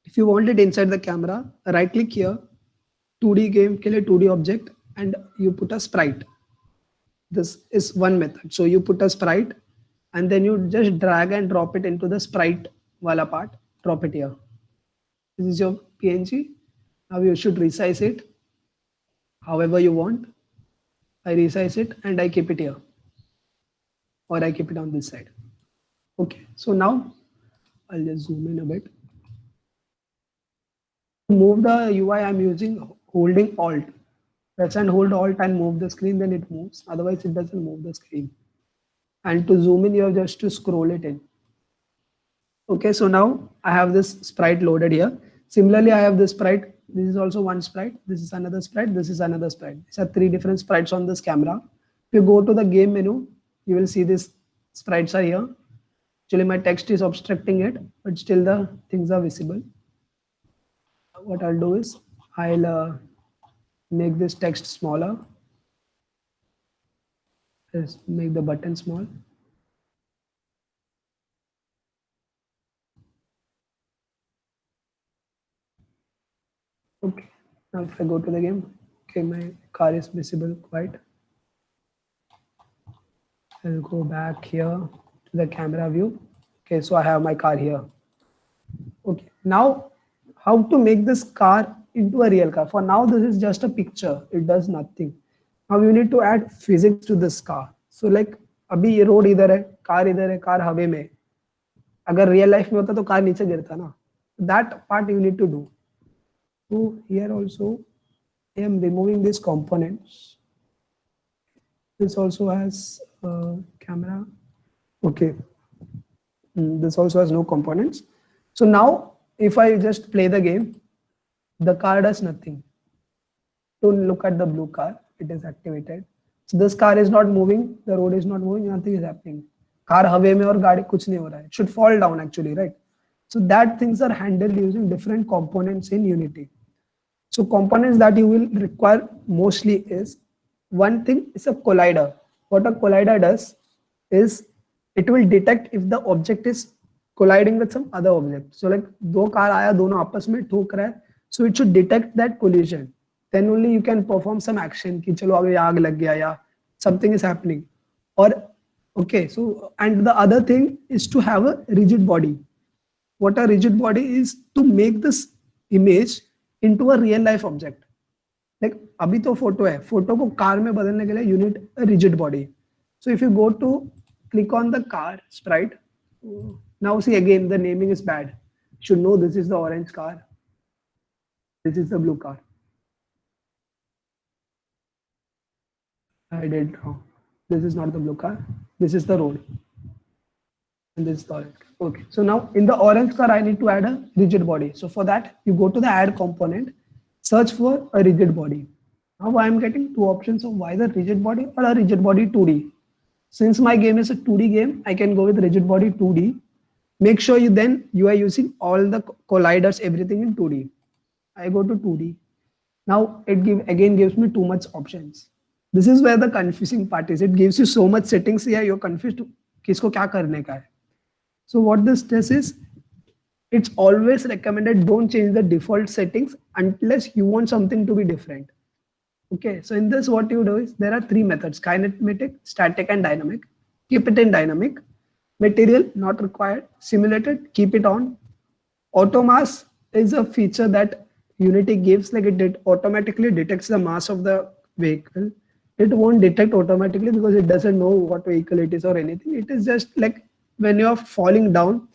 if you want it inside the camera, right click here, 2D game, kill a 2D object, and you put a sprite. This is one method. So you put a sprite and then you just drag and drop it into the sprite wala part, drop it here. This is your PNG. Now you should resize it however you want. I resize it and I keep it here, or I keep it on this side. Okay, so now I'll just zoom in a bit. To move the UI, I'm using holding Alt. Press and hold Alt and move the screen, then it moves. Otherwise, it doesn't move the screen. And to zoom in, you have just to scroll it in. Okay, so now I have this sprite loaded here. Similarly, I have this sprite. This is also one sprite. This is another sprite. This is another sprite. These are three different sprites on this camera. If you go to the game menu, you will see these sprites are here. Actually, my text is obstructing it, but still the things are visible. What I'll do is I'll make this text smaller. Let's make the button small. Okay, now if I go to the game, okay, my car is visible quite. I'll go back here to the camera view. Okay, so I have my car here. Okay, now how to make this car into a real car? For now, this is just a picture. It does nothing. Now you need to add physics to this car. So like, अभी ये road इधर है, car हवे में. अगर real life में होता तो कार नीचे गिरता ना. That part you need to do. So here also, I am removing these components. This also has camera. Okay. This also has no components. So now if I just play the game, the car does nothing. Don't look at the blue car, it is activated. So this car is not moving, the road is not moving, nothing is happening. Car हवे में और गाड़ी कुछ नहीं हो रहा है. It should fall down actually, right? So that things are handled using different components in Unity. So components that you will require mostly is, one thing is a collider. What a collider does is it will detect if the object is colliding with some other object. So like दो car आया, दोनों आपस में ठोक रहा है. So it should detect that collision. Then only you can perform some action कि चलो आगे आग लग गया या something is happening. Or okay, so and the other thing is to have a rigid body. What a rigid body is to make this image into a real life object. Like अभी तो photo है, photo को car में बदलने के लिए you need a rigid body. So if you go to click on the car sprite, now see again the naming is bad. You should know this is the orange car, this is the blue car. I did wrong. This is not the blue car, this is the road. And this is the orange car. Okay, so now in the orange car, I need to add a rigid body. So for that, you go to the add component, search for a rigid body. Now I am getting two options of either rigid body or a rigid body 2D. Since my game is a 2D game, I can go with rigid body 2D. Make sure you are using all the colliders, everything in 2D. I go to 2D. Now it again gives me too much options. This is where the confusing part is. It gives you so much settings here, you're confused किसको क्या करने का है. So what this does is, it's always recommended don't change the default settings unless you want something to be different. Okay, so in this what you do is, there are three methods: kinematic, static and dynamic. Keep it in dynamic. Material not required. Simulated, keep it on. Auto mass is a feature that Unity gives, like it automatically detects the mass of the vehicle. It won't detect automatically because it doesn't know what vehicle it is or anything. It is just like when you're falling down,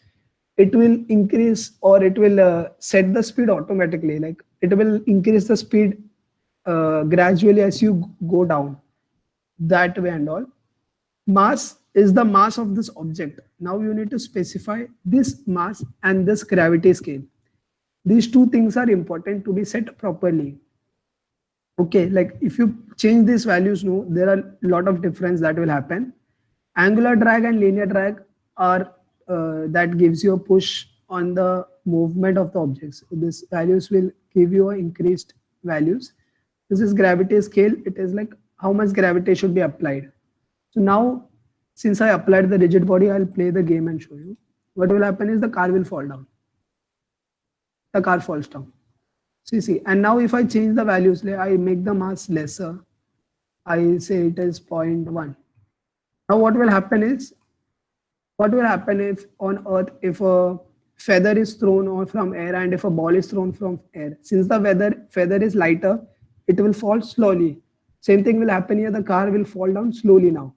it will increase or it will set the speed automatically. Like it will increase the speed gradually as you go down, that way and all. Mass is the mass of this object. Now you need to specify this mass and this gravity scale. These two things are important to be set properly. Okay, like if you change these values, no, there are a lot of difference that will happen. Angular drag and linear drag are that gives you a push on the movement of the objects. So these values will give you increased values. This is gravity scale. It is like how much gravity should be applied. So now, since I applied the rigid body, I'll play the game and show you. What will happen is the car will fall down. The car falls down. See, and now if I change the values, I make the mass lesser. I say it is 0.1. Now what will happen is, if on Earth, if a feather is thrown or from air and if a ball is thrown from air, since the feather is lighter, it will fall slowly. Same thing will happen here. The car will fall down slowly now.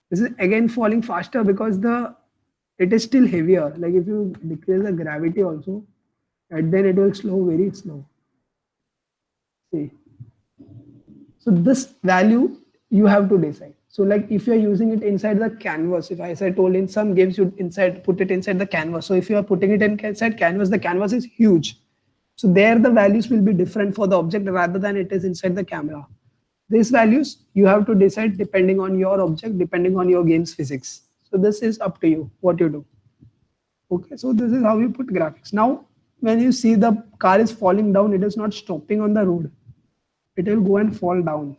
This is again falling faster because it is still heavier. Like if you decrease the gravity also, and then it will slow very slow. See. So this value you have to decide. So like if you're using it inside the canvas, as I told in some games, you put it inside the canvas. So if you are putting it inside canvas, the canvas is huge. So there the values will be different for the object rather than it is inside the camera. These values you have to decide depending on your object, depending on your game's physics. So this is up to you, what you do. Okay, so this is how you put graphics. Now, when you see the car is falling down, it is not stopping on the road. It will go and fall down.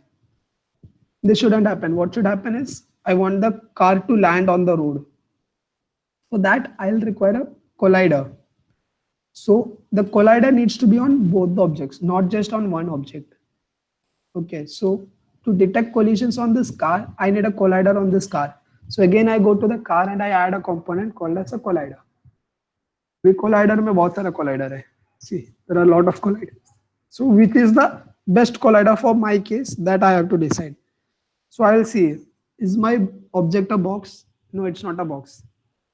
This shouldn't happen. What should happen is, I want the car to land on the road. For that, I'll require a collider. So the collider needs to be on both the objects, not just on one object. Okay, so to detect collisions on this car, I need a collider on this car. So again, I go to the car and I add a component called as a collider. Collider में बहुत सारा collider है. See, there are a lot of colliders. So which is the best collider for my case, that I have to decide. So I will see, is my object a box? No, it's not a box.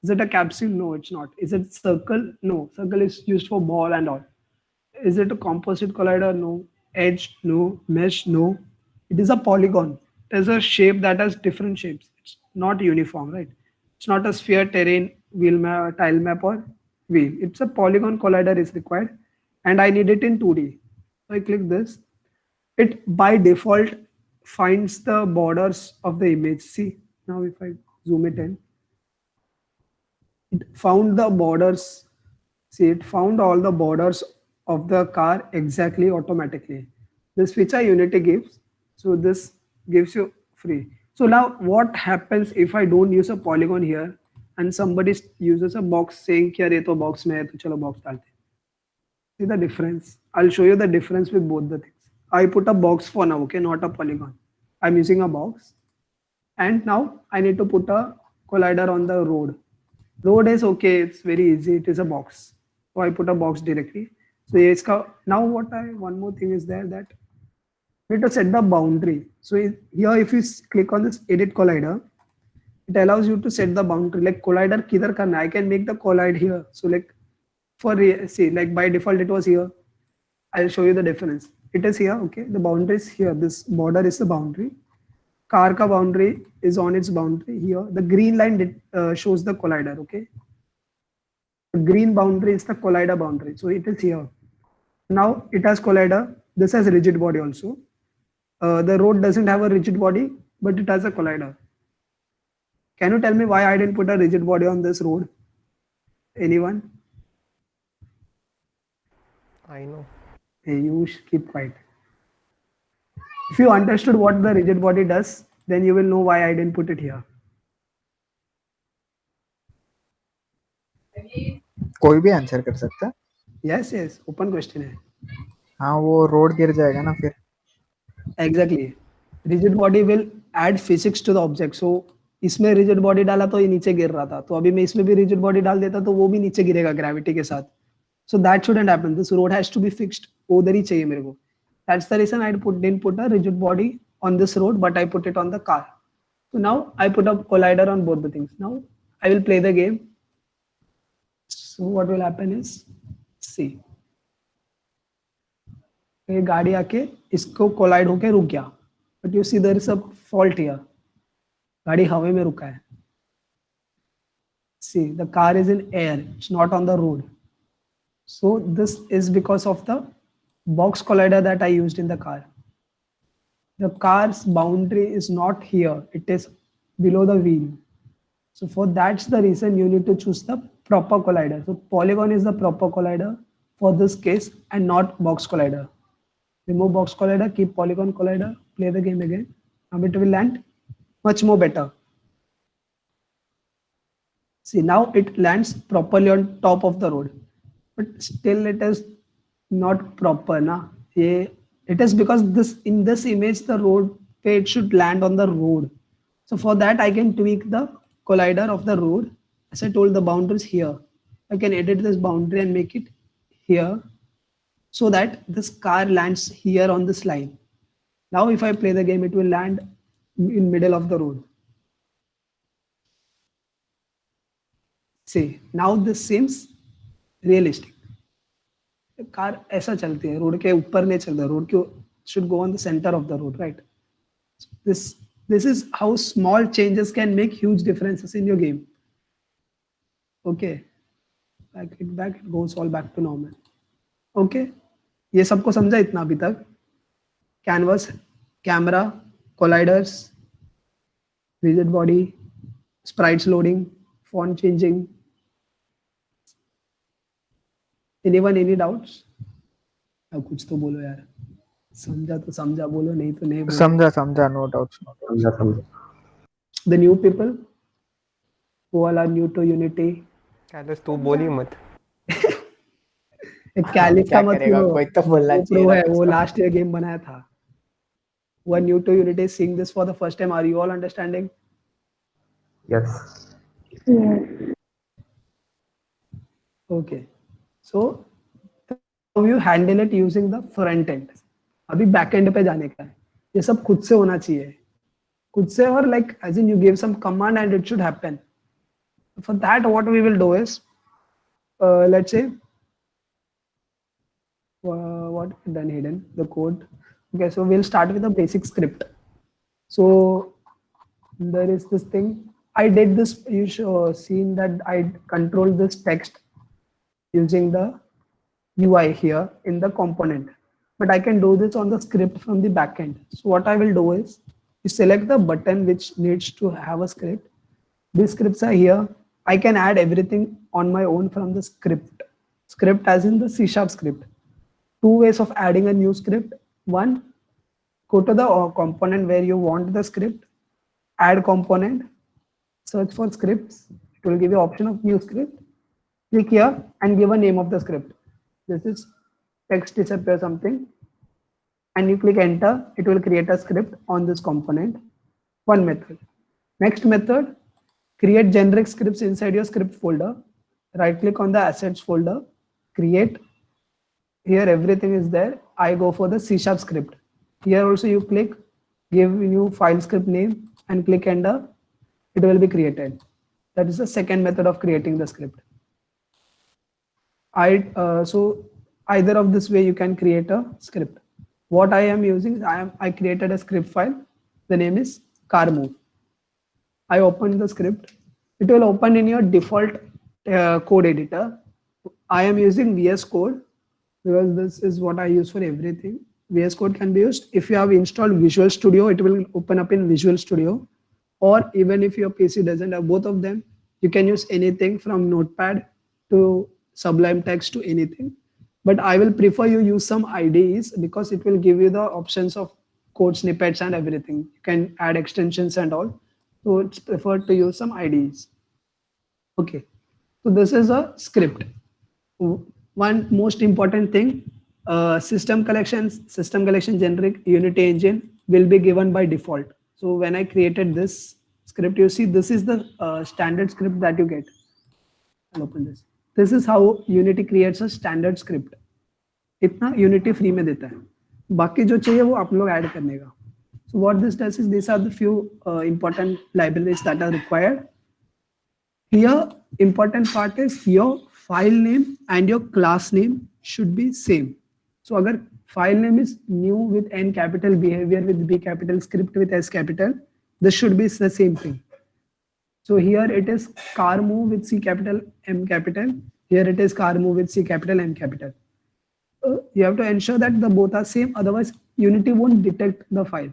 Is it a capsule? No, it's not. Is it circle? No, circle is used for ball and all. Is it a composite collider? No. Edge? No. Mesh? No. It is a polygon. It is a shape that has different shapes. It's not uniform, right? It's not a sphere, terrain, wheel map, tile map, or wheel. It's a polygon collider is required, and I need it in 2D. So I click this. It by default finds the borders of the image. See, now if I zoom it in, it found the borders. See, it found all the borders of the car exactly automatically. This feature Unity gives. So this gives you free. So now what happens if I don't use a polygon here and somebody uses a box saying कि यार ये तो box में है तो चलो box डालते हैं. See the difference. I'll show you the difference with both the things. I put a box for now, okay, not a polygon. I'm using a box. And now I need to put a collider on the road. Road is okay, it's very easy, it is a box. So I put a box directly. So yes, now one more thing is there that we need to set the boundary. So here if you click on this edit collider, it allows you to set the boundary like collider kidhar karna. I can make the collide here. So like see like by default it was here. I'll show you the difference. It is here, okay. The boundary is here. This border is the boundary. Car ka boundary is on its boundary here. The green line shows the collider, okay. The green boundary is the collider boundary. So it is here. Now it has collider. This has rigid body also. The road doesn't have a rigid body, but it has a collider. Can you tell me why I didn't put a rigid body on this road? Anyone? I know. Hey, you keep quiet. If you understood what the rigid body does, then you will know why I didn't put it here. कोई भी answer कर सकता है. Yes, yes. Open question है. हाँ वो road गिर जाएगा ना फिर. Exactly. Rigid body will add physics to the object. So इसमें rigid body डाला तो ये नीचे गिर रहा था. तो अभी मैं इसमें भी rigid body डाल देता तो वो भी नीचे गिरेगा gravity के साथ. So that shouldn't happen. This road has to be fixed. वो उधर ही चाहिए मेरे को. That's the reason I didn't put a rigid body on this road, but I put it on the car. So now I put a collider on both the things. Now I will play the game. So what will happen is, see, ये गाड़ी आके इसको collide होके रुक गया. But you see there is a fault here. गाड़ी हवा में रुका है. See, the car is in air. It's not on the road. So this is because of the box collider that I used in the car. The car's boundary is not here. It is below the wheel. So for that's the reason you need to choose the proper collider. So polygon is the proper collider for this case and not box collider. Remove box collider, keep polygon collider, play the game again. Now it will land much more better. See, now it lands properly on top of the road. But still it is not proper, na? It is because this in this image the road it should land on the road. So for that I can tweak the collider of the road. As I told, the boundary is here. I can edit this boundary and make it here so that this car lands here on this line. Now if I play the game, it will land in middle of the road. See, now this seems realistic. Car ऐसा चलती है, road के ऊपर नहीं चलता. Road के should go on the center of the road, right? This is how small changes can make huge differences in your game. Okay, I click back, it goes all back to normal. Okay, ये सबको समझा इतना अभी तक? Canvas, camera, colliders, rigid body, sprites loading, font changing. Anyone any doubts? अब कुछ तो बोलो यार. समझा तो समझा बोलो, नहीं तो नहीं बोलो. समझा no doubts. The new people who all are new to Unity. Callus तू बोल ही मत. कैलिस का मत करेगा, कोई तो बोलना चाहिए. है, वो लास्ट ईयर गेम बनाया था. Who are new to Unity, seeing this for the first time, are you all understanding? Yes. Okay. So how you handle it using the front end. अभी बैक एंड पे जाने का है. ये सब खुद से होना चाहिए. खुद से और like as in you give some command and it should happen. For that what we will do is let's say what done hidden the code. Okay, so we'll start with a basic script. So there is this thing I did this, you should seen that I control this text using the UI here in the component, but I can do this on the script from the backend. So what I will do is you select the button which needs to have a script. These scripts are here. I can add everything on my own from the script. Script as in the C# script. Two ways of adding a new script. One, go to the component where you want the script, add component, search for scripts. It will give you option of new script. Click here and give a name of the script. This is text disappear something, and you click enter. It will create a script on this component. One method. Next method, create generic scripts inside your script folder. Right click on the assets folder, create. Here everything is there. I go for the C# script. Here also you click, give new file script name and click enter. It will be created. That is the second method of creating the script. So either of this way you can create a script. What I am using, I created a script file. The name is carmove. I open the script. It will open in your default code editor. I am using VS Code because this is what I use for everything. VS Code can be used. If you have installed Visual Studio, it will open up in Visual Studio. Or even if your PC doesn't have both of them, you can use anything from Notepad to Sublime Text to anything. But I will prefer you use some IDEs because it will give you the options of code snippets and everything. You can add extensions and all. So it's preferred to use some IDEs. Okay, so this is a script. One most important thing, system collection generic Unity engine will be given by default. So when I created this script, you see this is the standard script that you get. I'll open this. This is how Unity creates a standard script. इतना Unity free में देता है. बाकी जो चाहिए वो आप लोग ऐड करने का. So what this does is these are the few important libraries that are required. Here, important part is your file name and your class name should be same. So agar file name is new with N capital, behavior with B capital, script with S capital, this should be the same thing. So here it is carmove with C capital, M capital. Here it is carmove with C capital, M capital. You have to ensure that the both are same, otherwise Unity won't detect the file.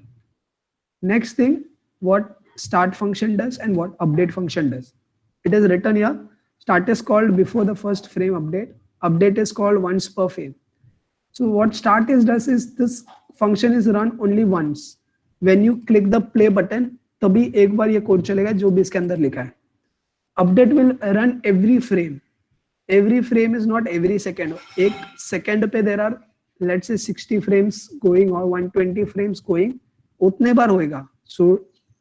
Next thing, what start function does and what update function does. It is written here. Start is called before the first frame update. Update is called once per frame. So what start does is this function is run only once. When you click the play button, तभी एक बार ये code चलेगा जो भी इसके अंदर लिखा है. Update will run every frame. Every frame is not every second. एक second पे there are let's say 60 frames going or 120 frames going. उतने बार होएगा. So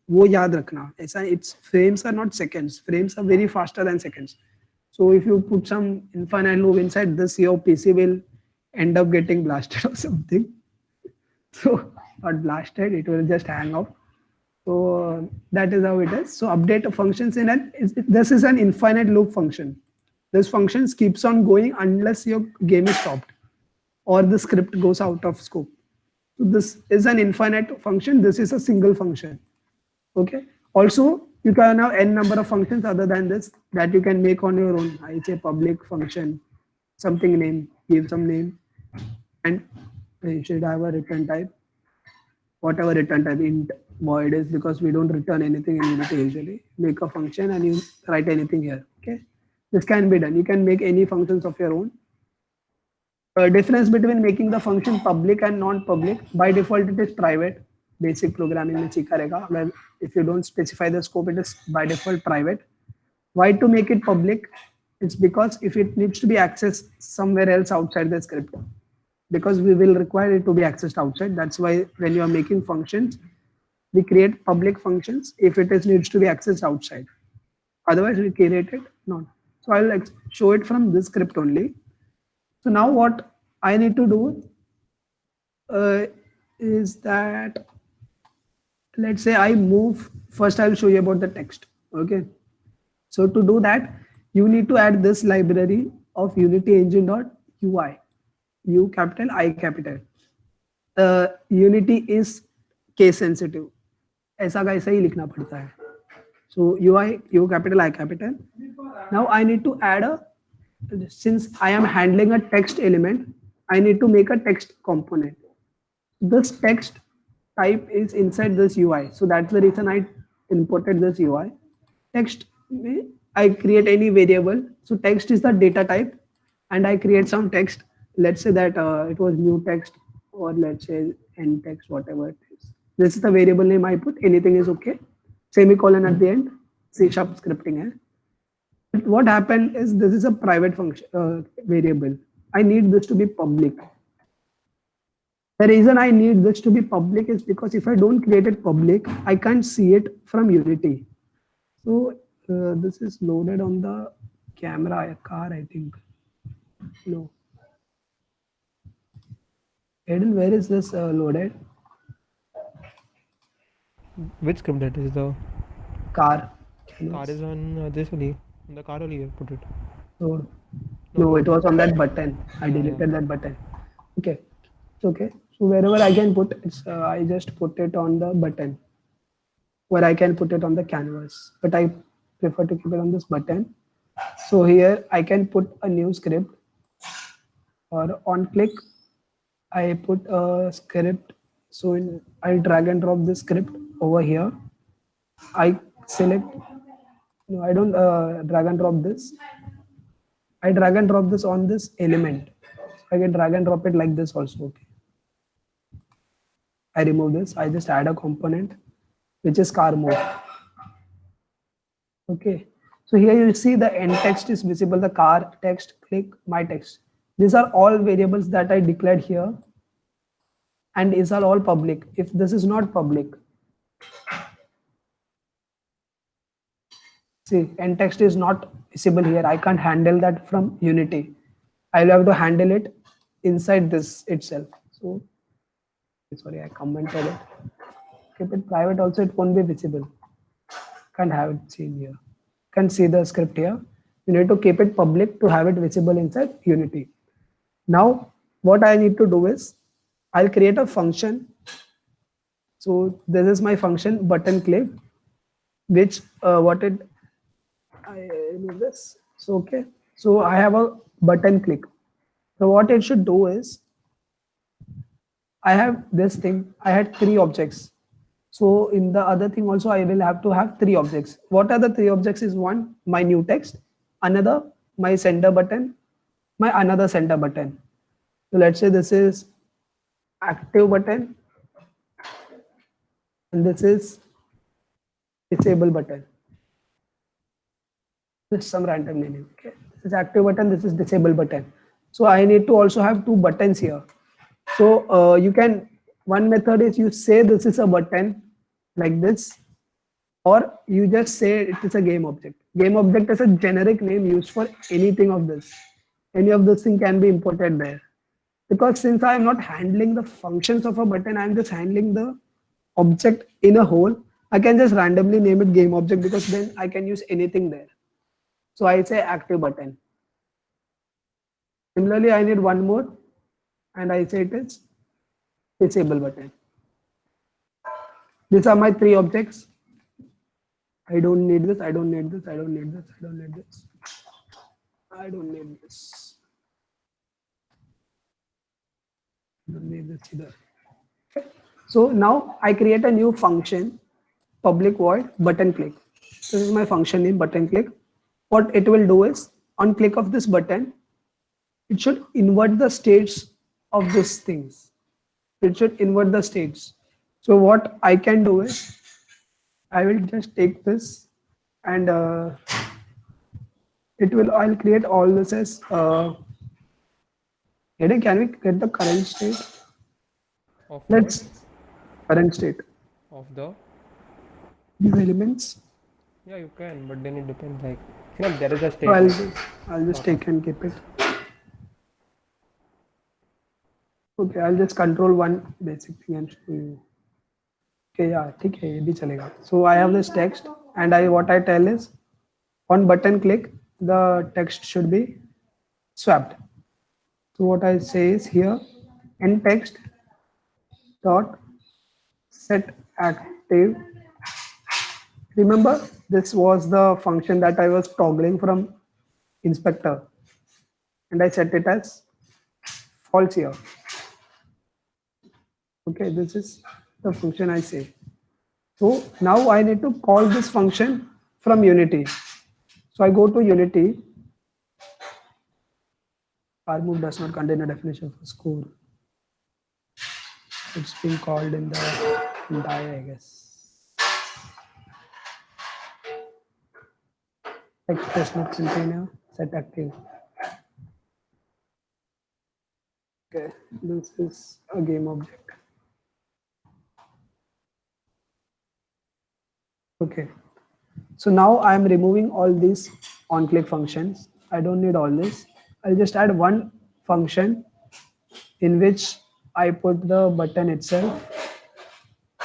वो याद रखना. ऐसा it's frames are not seconds. Frames are very faster than seconds. So if you put some infinite loop inside this, your PC will end up getting blasted or something. So not blasted, it will just hang up. So that is how it is. So update functions in it. This is an infinite loop function. This function keeps on going unless your game is stopped or the script goes out of scope. So this is an infinite function. This is a single function. Okay. Also, you can have n number of functions other than this that you can make on your own. I say public function, something name, give some name, and you should have a return type. Whatever return type, int, void is because we don't return anything in Unity usually. Make a function and you write anything here. Okay, this can be done. You can make any functions of your own. Difference between making the function public and non-public. By default, it is private. Basic programming में सीखा रहेगा. Well, if you don't specify the scope, it is by default private. Why to make it public? It's because if it needs to be accessed somewhere else outside the script, because we will require it to be accessed outside. That's why when you are making functions, we create public functions if it needs to be accessed outside. Otherwise, we create it not. So I'll show it from this script only. So now what I need to do is that, let's say I move, first I'll show you about the text. Okay. So to do that, you need to add this library of Unity engine.ui. U capital, I capital. Unity is case sensitive. ऐसा का ऐसा ही लिखना पड़ता है. So UI, U capital, I capital. Now I need to add a, since I am handling a text element, I need to make a text component. This text type is inside this UI. So that's the reason I imported this UI. Text, I create any variable. So text is the data type and I create some text. Let's say that it was new text or let's say end text, whatever it is. This is the variable name I put. Anything is okay. Semicolon at the end. C# scripting hai. But what happened is this is a private function variable. I need this to be public. The reason I need this to be public is because if I don't create it public, I can't see it from Unity. So this is loaded on the camera car, I think. No. Aiden, where is this loaded? Which script that is? The Car. car is on this only. On the car only you put it. No, it was on that button. I deleted that button. Okay, it's okay. So wherever I can put, it's I just put it on the button, where I can put it on the canvas. But I prefer to keep it on this button. So here I can put a new script, or on click, I put a script. So I'll drag and drop this script over here. I select. No, I don't drag and drop this. I drag and drop this on this element. I can drag and drop it like this also. Okay. I remove this. I just add a component, which is car mode. Okay. So here you see the end text is visible, the car text, click, my text. These are all variables that I declared here. And these are all public. If this is not public, see, end text is not visible here. I can't handle that from Unity. I'll have to handle it inside this itself. So, sorry, I commented it. Keep it private also, it won't be visible. Can't have it seen here. Can't see the script here. You need to keep it public to have it visible inside Unity. Now, what I need to do is, I'll create a function. So this is my function button click, which I remove this. So okay. So I have a button click. So what it should do is, I have this thing. I had 3 objects. So in the other thing also, I will have to have 3 objects. What are the 3 objects? Is one, my new text, another, my sender button, my another sender button. So let's say this is active button and this is disable button. This is some random name. Okay, this is active button, this is disable button. So I need to also have 2 buttons here. So you can, one method is you say this is a button like this, or you just say it is a game object. Game object is a generic name used for anything of this. Any of this thing can be imported there. Because since I am not handling the functions of a button, I am just handling the object in a whole. I can just randomly name it game object because then I can use anything there. So I say active button. Similarly, I need one more and I say it is disable button. These are my 3 objects. I don't need this, I don't need this, I don't need this, I don't need this. I don't need this. Don't need this either. Okay. So now I create a new function, public void button click. This is my function name, button click. What it will do is, on click of this button, it should invert the states of these things. It should invert the states. So what I can do is, I will just take this and I'll create all this as Aiden, can we get the current state? Of Let's current state. Of the These elements. yeah, you can, but then it depends. Like there is a state. So I'll just take and keep it. Okay, I'll just control one basic thing and show you. Okay, yeah, okay, ये भी चलेगा. So I have this text, and what I tell is, on button click, the text should be swapped. So what I say is here, end text dot set active Remember, this was the function that I was toggling from inspector, and I set it as false here. Okay, this is the function I say. So now I need to call this function from Unity. So I go to Unity. Rmove does not contain a definition for score. It's being called in the die, I guess. Text does not contain a set active. Okay, this is a game object. Okay, so now I am removing all these on-click functions. I don't need all this. I'll just add one function in which I put the button itself.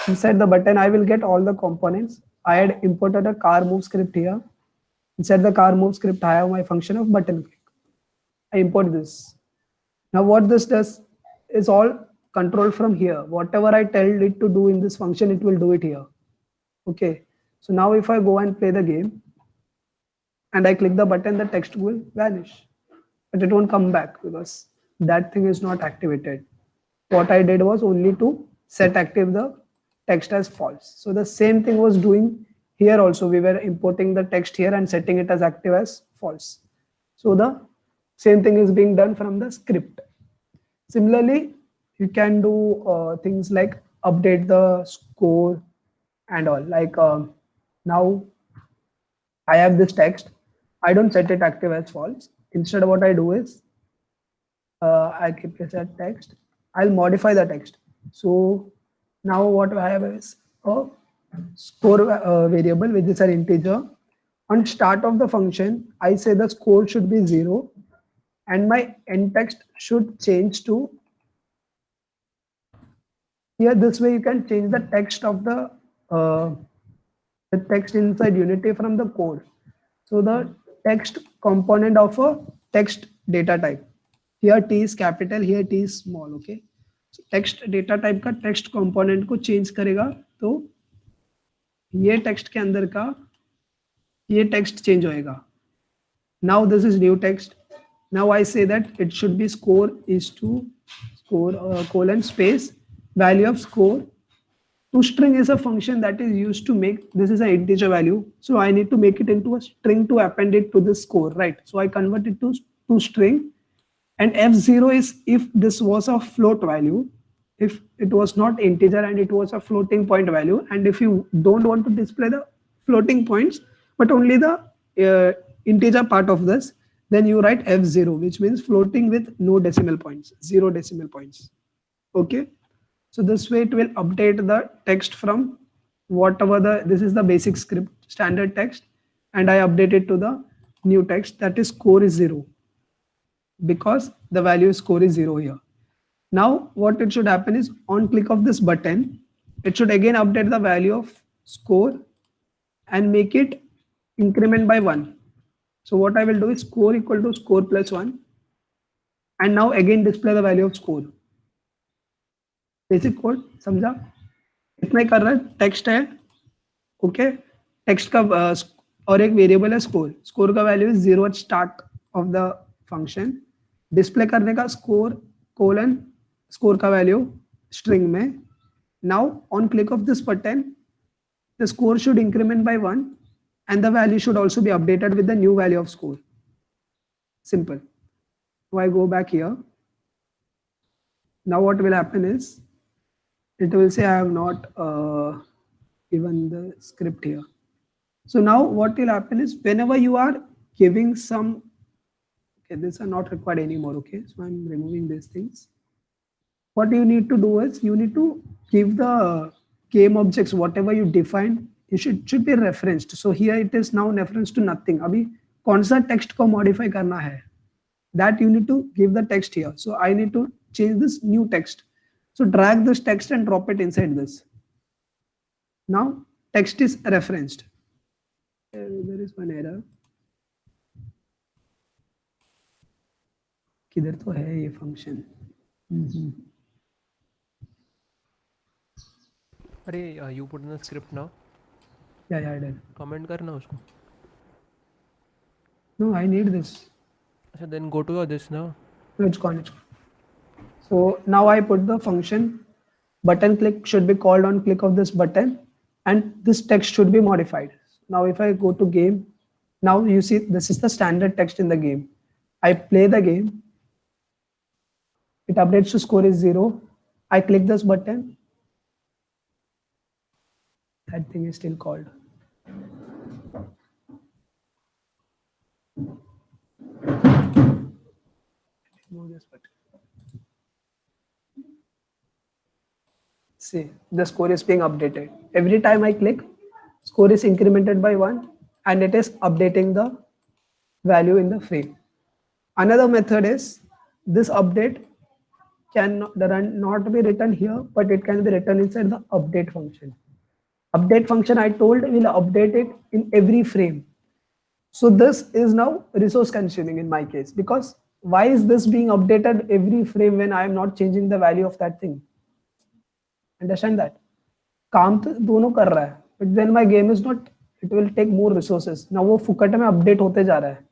Inside the button, I will get all the components. I had imported a car move script here. Inside the car move script, I have my function of button click. I import this. Now what this does is all controlled from here. Whatever I tell it to do in this function, it will do it here. Okay. So now if I go and play the game and I click the button, the text will vanish, but it won't come back because that thing is not activated. What I did was only to set active the text as false. So the same thing was doing here also. We were importing the text here and setting it as active as false. So the same thing is being done from the script. Similarly, you can do things like update the score and all. Like now I have this text. I don't set it active as false. Instead, what I do is I keep it as text. I'll modify the text. So now what I have is a score variable, which is an integer. On start of the function, I say the score should be 0 and my end text should change to here. This way you can change the text of the text inside Unity from the code. So the text component of a text data type. Here T is capital, here T is small. Okay. So text data type का text component को change करेगा तो ये text के अंदर का ये text change होएगा. Now this is new text. Now I say that it should be score is to score colon space value of score. ToString is a function that is used to make, this is an integer value. So I need to make it into a string to append it to the score, right? So I convert it to string, and F0 is if this was a float value, if it was not integer and it was a floating point value, and if you don't want to display the floating points, but only the integer part of this, then you write F0, which means floating with no decimal points, 0 decimal points. Okay. So this way it will update the text from whatever this is the basic script standard text, and I update it to the new text, that is score is 0 because the value score is 0 here. Now what it should happen is on click of this button, it should again update the value of score and make it increment by 1. So what I will do is score equal to score plus 1, and now again display the value of score. Basic code समझा, इतना ही कर रहा है. Text है, okay, text का और एक variable है स्कोर. स्कोर का value is 0 at start of the function. Display करने का स्कोर कोलन स्कोर का वैल्यू स्ट्रिंग में. Now on click of this button the score should increment by 1 and the value should also be updated with the new value of score. Simple. So I go back here. Now what will happen is it will say I have not given the script here. So now what will happen is whenever you are giving some, okay, these are not required anymore. Okay, so I'm removing these things. What you need to do is you need to give the game objects whatever you define. You should be referenced. So here it is now referenced to nothing. अभी कौन सा text को modify करना है, that you need to give the text here. So I need to change this new text. So drag this text and drop it inside this. Now text is referenced. There is one error. किधर तो है ये function? अरे you put in the script now. Yeah, I did. Comment करना उसको. No, I need this. अच्छा, then go to your this now. No, it's gone. It's gone. So now I put the function button click should be called on click of this button, and this text should be modified. Now if I go to game, now you see this is the standard text in the game. I play the game. It updates to score is 0. I click this button. That thing is still called. Move this button. See, the score is being updated. Every time I click, score is incremented by 1 and it is updating the value in the frame. Another method is this update can not be written here, but it can be written inside the update function. Update function I told will update it in every frame. So this is now resource consuming in my case, because why is this being updated every frame when I am not changing the value of that thing? Understand that? काम तो दोनों कर रहा है, but when my game is not, it will take more resources. Now वो फुकट में update होते जा रहा है.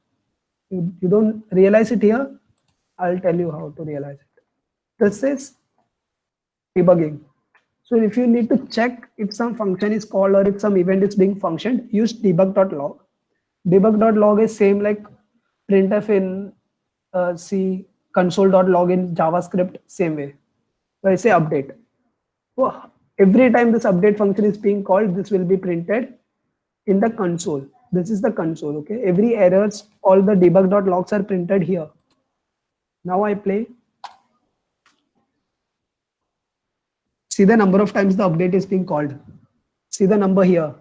You don't realize it here. I'll tell you how to realize it. This is debugging. So if you need to check if some function is called or if some event is being functioned, use debug.log. Debug.log is same like printf in C, console.log in JavaScript, same way. So I say update. So every time this update function is being called, this will be printed in the console. This is the console, okay? Every errors, all the debug.logs are printed here. Now I play. See the number of times the update is being called. See the number here.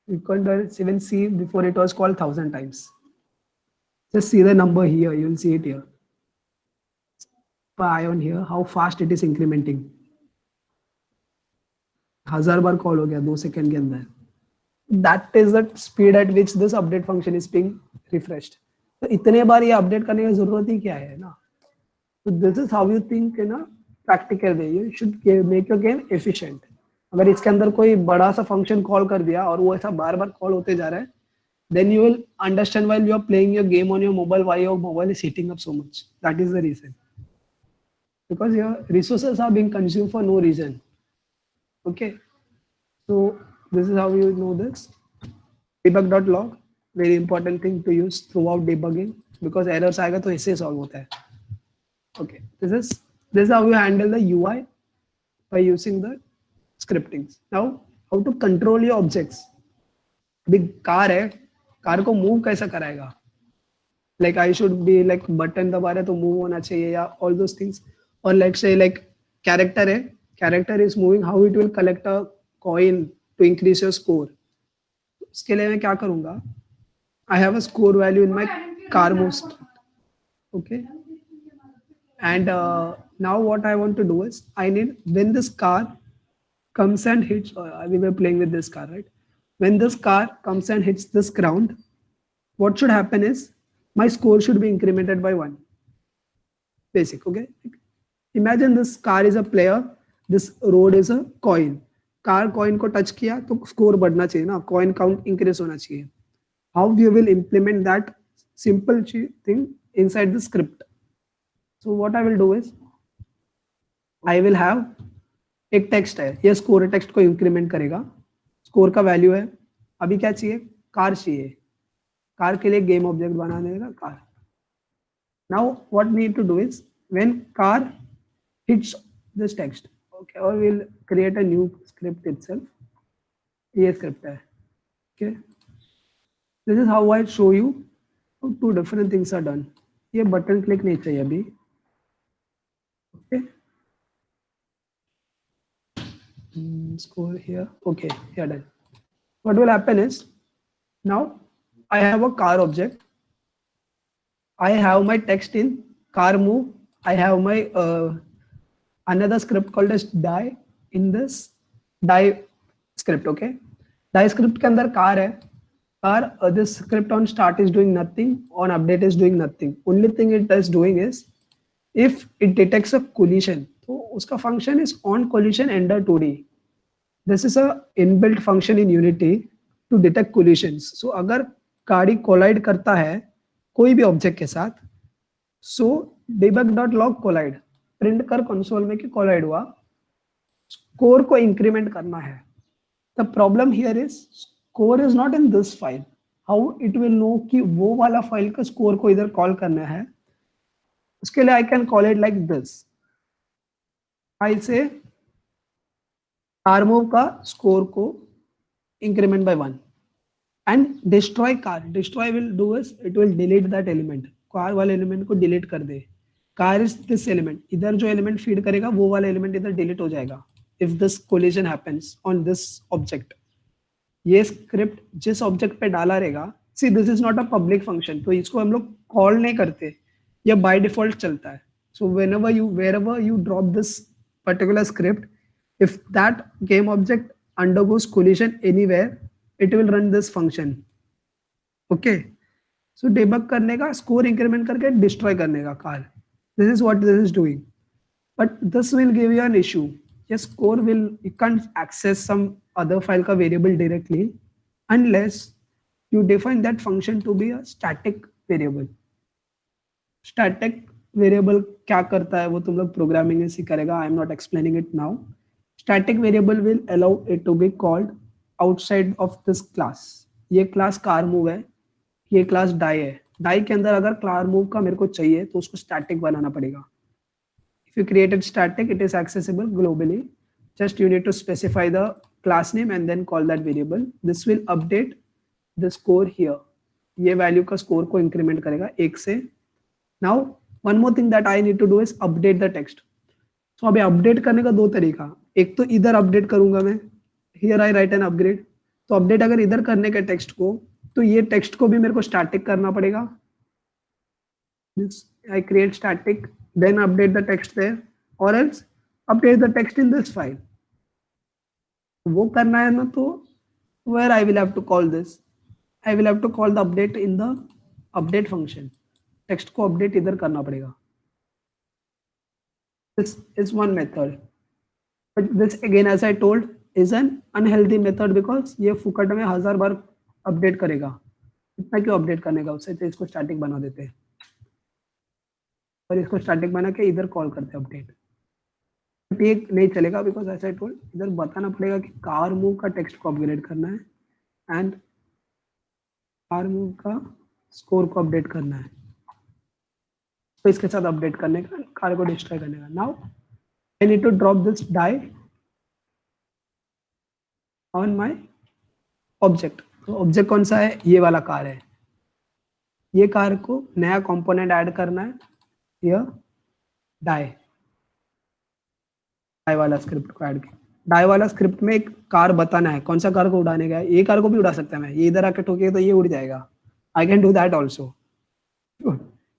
You can't even see before it was called 1,000 times. Just see the number here. You will see it here. Eye on here, how fast it is incrementing. 1000 bar call हो गया 2 second के अंदर. That is the speed at which this update function is being refreshed. तो इतने बार ये update करने की जरूरत ही क्या है ना? So this is how you think in a practical way. You should make your game efficient. अगर इसके अंदर कोई बड़ा सा फंक्शन कॉल कर दिया और वो ऐसा बार बार कॉल होते जा रहा है, then you will understand while you are playing your game on your mobile why your mobile is heating up so much. That is the reason. Because your resources are being consumed for no reason. Okay, so this is how you know this. Debug.log, very important thing to use throughout debugging, because errors आएगा तो ऐसे solve होता है. Okay, this is how you handle the UI by using the scriptings. Now, how to control your objects. अभी car है, car को move कैसा कराएगा? Like I should be like button दबा रहे तो move होना चाहिए या all those things. Or let's say like character है, character is moving, how it will collect a coin to increase your score. उसके लिए मैं क्या करूँगा? I have a score value in my car most. Okay. And now what I want to do is I need, when this car comes and hits, we were playing with this car, right? When this car comes and hits this ground, what should happen is my score should be incremented by 1. Basic, okay? Imagine this car is a player, this road is a coin. Car coin को touch किया तो score बढ़ना चाहिए ना, coin count increase होना चाहिए. How we will implement that simple thing inside the script? So what I will do is I will have एक text है, ये score text को increment करेगा. Score का value है, अभी क्या चाहिए? कार चाहिए. कार के लिए game object बना देगा car. Now what we need to do is when car hits this text, okay, or we'll create a new script itself. ये script है, okay. This is how I show you how 2 different things are done. ये button click नहीं चाहिए अभी, okay. Score here, okay, yeah, done. What will happen is now I have a car object. I have my text in car move. I have my another script called as die in this die script, okay. Die script के अंदर car है. Car, this script on start is doing nothing, on update is doing nothing. Only thing it is doing is if it detects a collision, तो उसका function is on collision ender 2D. This is a inbuilt function in Unity to detect collisions. So अगर गाड़ी collide करता है कोई भी object के साथ, so debug.log collide प्रिंट कर कंसोल में कि कोलाइड हुआ, स्कोर को इंक्रीमेंट करना है. The problem here is score is not in this file. How it will know कि वो वाला फाइल का स्कोर को इधर कॉल करना है? उसके लिए I can call it like this. I say car move का स्कोर को increment by 1 and destroy car. Destroy will do is it will delete that element. Car वाले एलिमेंट को डिलीट कर दे. कार इज दिस एलिमेंट, इधर जो element feed करेगा वो वाला एलिमेंट इधर डिलीट हो जाएगा if this collision happens on this object. ये स्क्रिप्ट जिस ऑब्जेक्ट पे डाला रहेगा, see this is not a public function, तो इसको हम लोग कॉल नहीं करते, ये बाय डिफॉल्ट चलता है. सो wherever you drop this particular script, if that game object undergoes collision anywhere, it will run this function. Okay, so debug करने का, स्कोर इंक्रीमेंट करके डिस्ट्रॉय करने का car. This is what this is doing, but this will give you an issue. Yes, score will, you can't access some other file का variable directly unless you define that function to be a static variable. Static variable क्या करता है वो तुम लोग programming में सीख करेगा. I am not explaining it now. Static variable will allow it to be called outside of this class. ये क्लास कार मूव है, ये क्लास डाई है. डाई के अंदर अगर कार मूव का मेरे को चाहिए तो उसको स्टैटिक बनाना पड़ेगा. If you created static, it is accessible globally. Just you need to specify the class name and then call that variable. This will update the score here. ये वैल्यू का score को इंक्रीमेंट करेगा 1 से. Now one more thing that I need to do is update the text. So अभी update करने का दो तरीका. एक तो इधर अपडेट करूंगा मैं, here I write an upgrade. तो अपडेट अगर इधर करने के टेक्स्ट को, तो ये टेक्स्ट को भी मेरे को स्टैटिक करना पड़ेगा. I create static, then update the text there, or else update the text in this file. वो करना है ना, तो where I will have to call this, I will have to call the update in the update function. Text को update इधर करना पड़ेगा. This is one method, but this again, as I told, is an unhealthy method because ये फुकट में 1000 बार update करेगा. इतना क्यों अपडेट करने का, उससे तो इसको स्टैटिक बना देते हैं और इसको स्टैटिक बना के इधर कॉल करते हैं अपडेट. ये नहीं चलेगा बिकॉज ऐसा आई टोल्ड, इधर बताना पड़ेगा कि कार मूव का टेक्स्ट को अपग्रेड करना है एंड कार मूव का स्कोर को अपडेट करना है. तो इसके साथ अपडेट करने का, कार को डिस्ट्रॉय करने का. Now I need to drop this die on my object. तो ऑब्जेक्ट कौन सा है, ये वाला कार है. ये कार को नया कंपोनेंट ऐड करना है, यह डाई वाला स्क्रिप्ट को ऐड किया. डाई वाला स्क्रिप्ट में एक कार बताना है, कौन सा कार को उड़ाने का है. ये कार को भी उड़ा सकता है मैं, ये इधर आके ठोके तो ये उड़ जाएगा. I can do that also.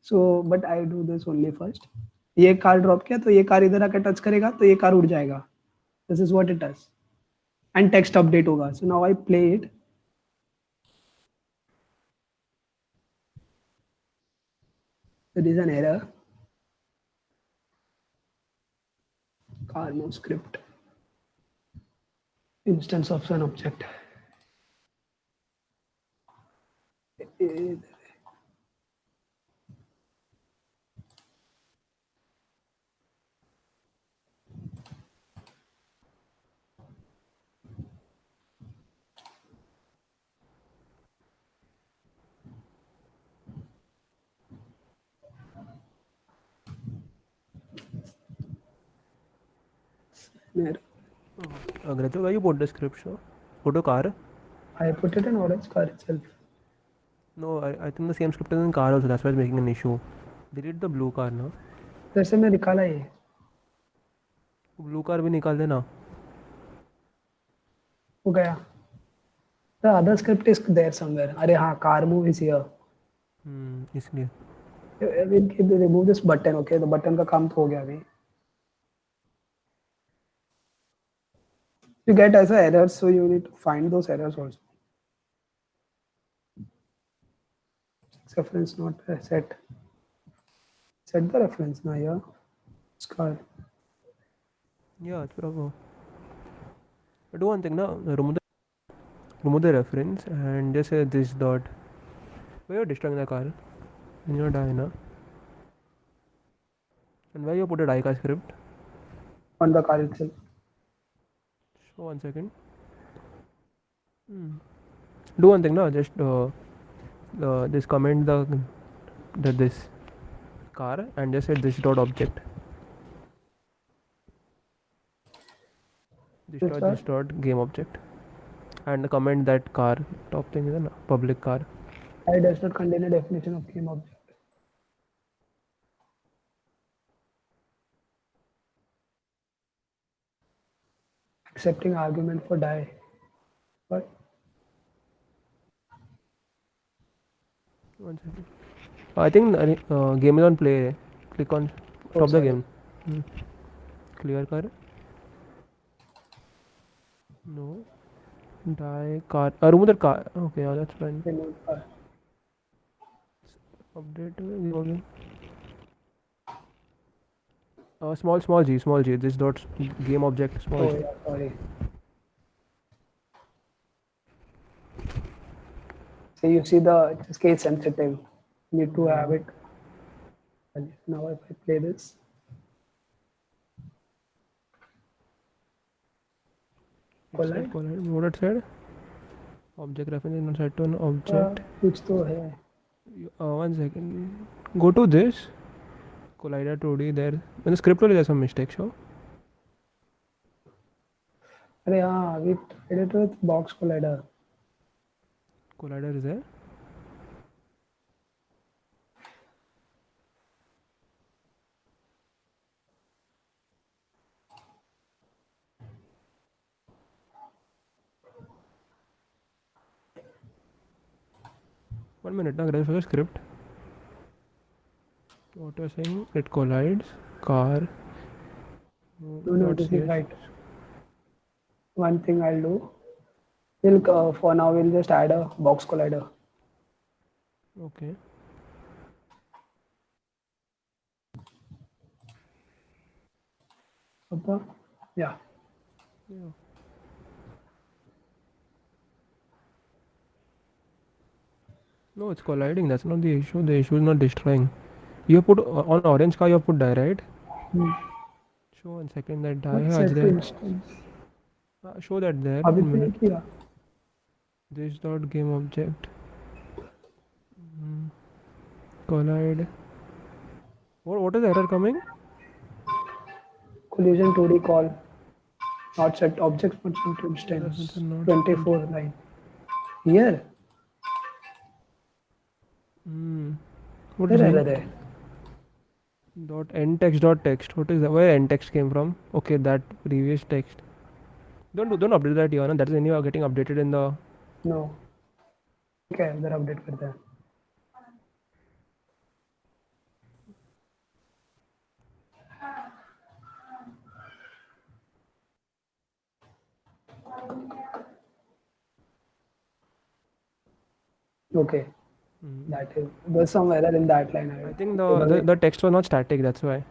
So but I do this only first. ये कार ड्रॉप किया तो ये कार इधर आके टच करेगा तो ये कार उड़ जाएगा. This is what it does and text update होगा. So now I play it. There is an error. Car move script instance of an object. There. Agreto, why you put the script, sure? Put a car? I put it in orange car itself. No, I think the same script is in car also. That's why it's making an issue. Delete the blue car now. जैसे मैं निकाला ये. Blue car भी निकाल देना. हो गया. The other script is there somewhere. अरे हाँ, car move is here. इसलिए. We'll remove this button. Okay, the button का काम तो हो गया अभी. You get as a errors, so you need to find those errors also. Reference not set. Set the reference now. Yeah, it's called. Yeah, it's proper. Do one thing now. Remove the reference and just say this dot. Where you're destroying the car? In your die na. And where you put a die script? on the car itself. So 1 second. Do one thing now. Just this comment the this car and just say this dot object. This dot game object. And comment that car top thing is a public car. I does not contain a definition of game object. Accepting argument for die. What? 1 second. I think game is on play. Click on stop the sorry. game. Clear car. No. Die car. Remove that car. Okay, yeah, that's fine. Remove car. Update again. Small g. This dot game object small Oh g. yeah, sorry. So you see it's case sensitive. Need to have it. Now if I play this. Collide? What it said? Object reference is not set to an object. कुछ तो है. 1 second. Go to this. Collider 2D there. In the script only there's some mistake, show. अरे हाँ, we tried it with box collider. Collider is there. One minute, now for the script. What you're saying? It collides car. No, this is right. One thing I'll do. For now we'll just add a box collider. Okay. Yeah. No, it's colliding. That's not the issue. The issue is not destroying. You have put on orange car. You have put die, right? Show 1 second that die Set is there. instance. Show that there. अभी 1 तो नहीं minute. किया. This dot game object. Collide. What is the error coming? Collision 2D call. Not set object not set instance. Not 24 line. Here. What is Here it? error है. Dot end text dot text. What is that? Where end text came from? Okay, that previous text. Don't update that here. No? That is anyway getting updated in the. No. Okay, इधर update करते हैं. Okay. That is there's some error in that line. I think the text was not static. That's why.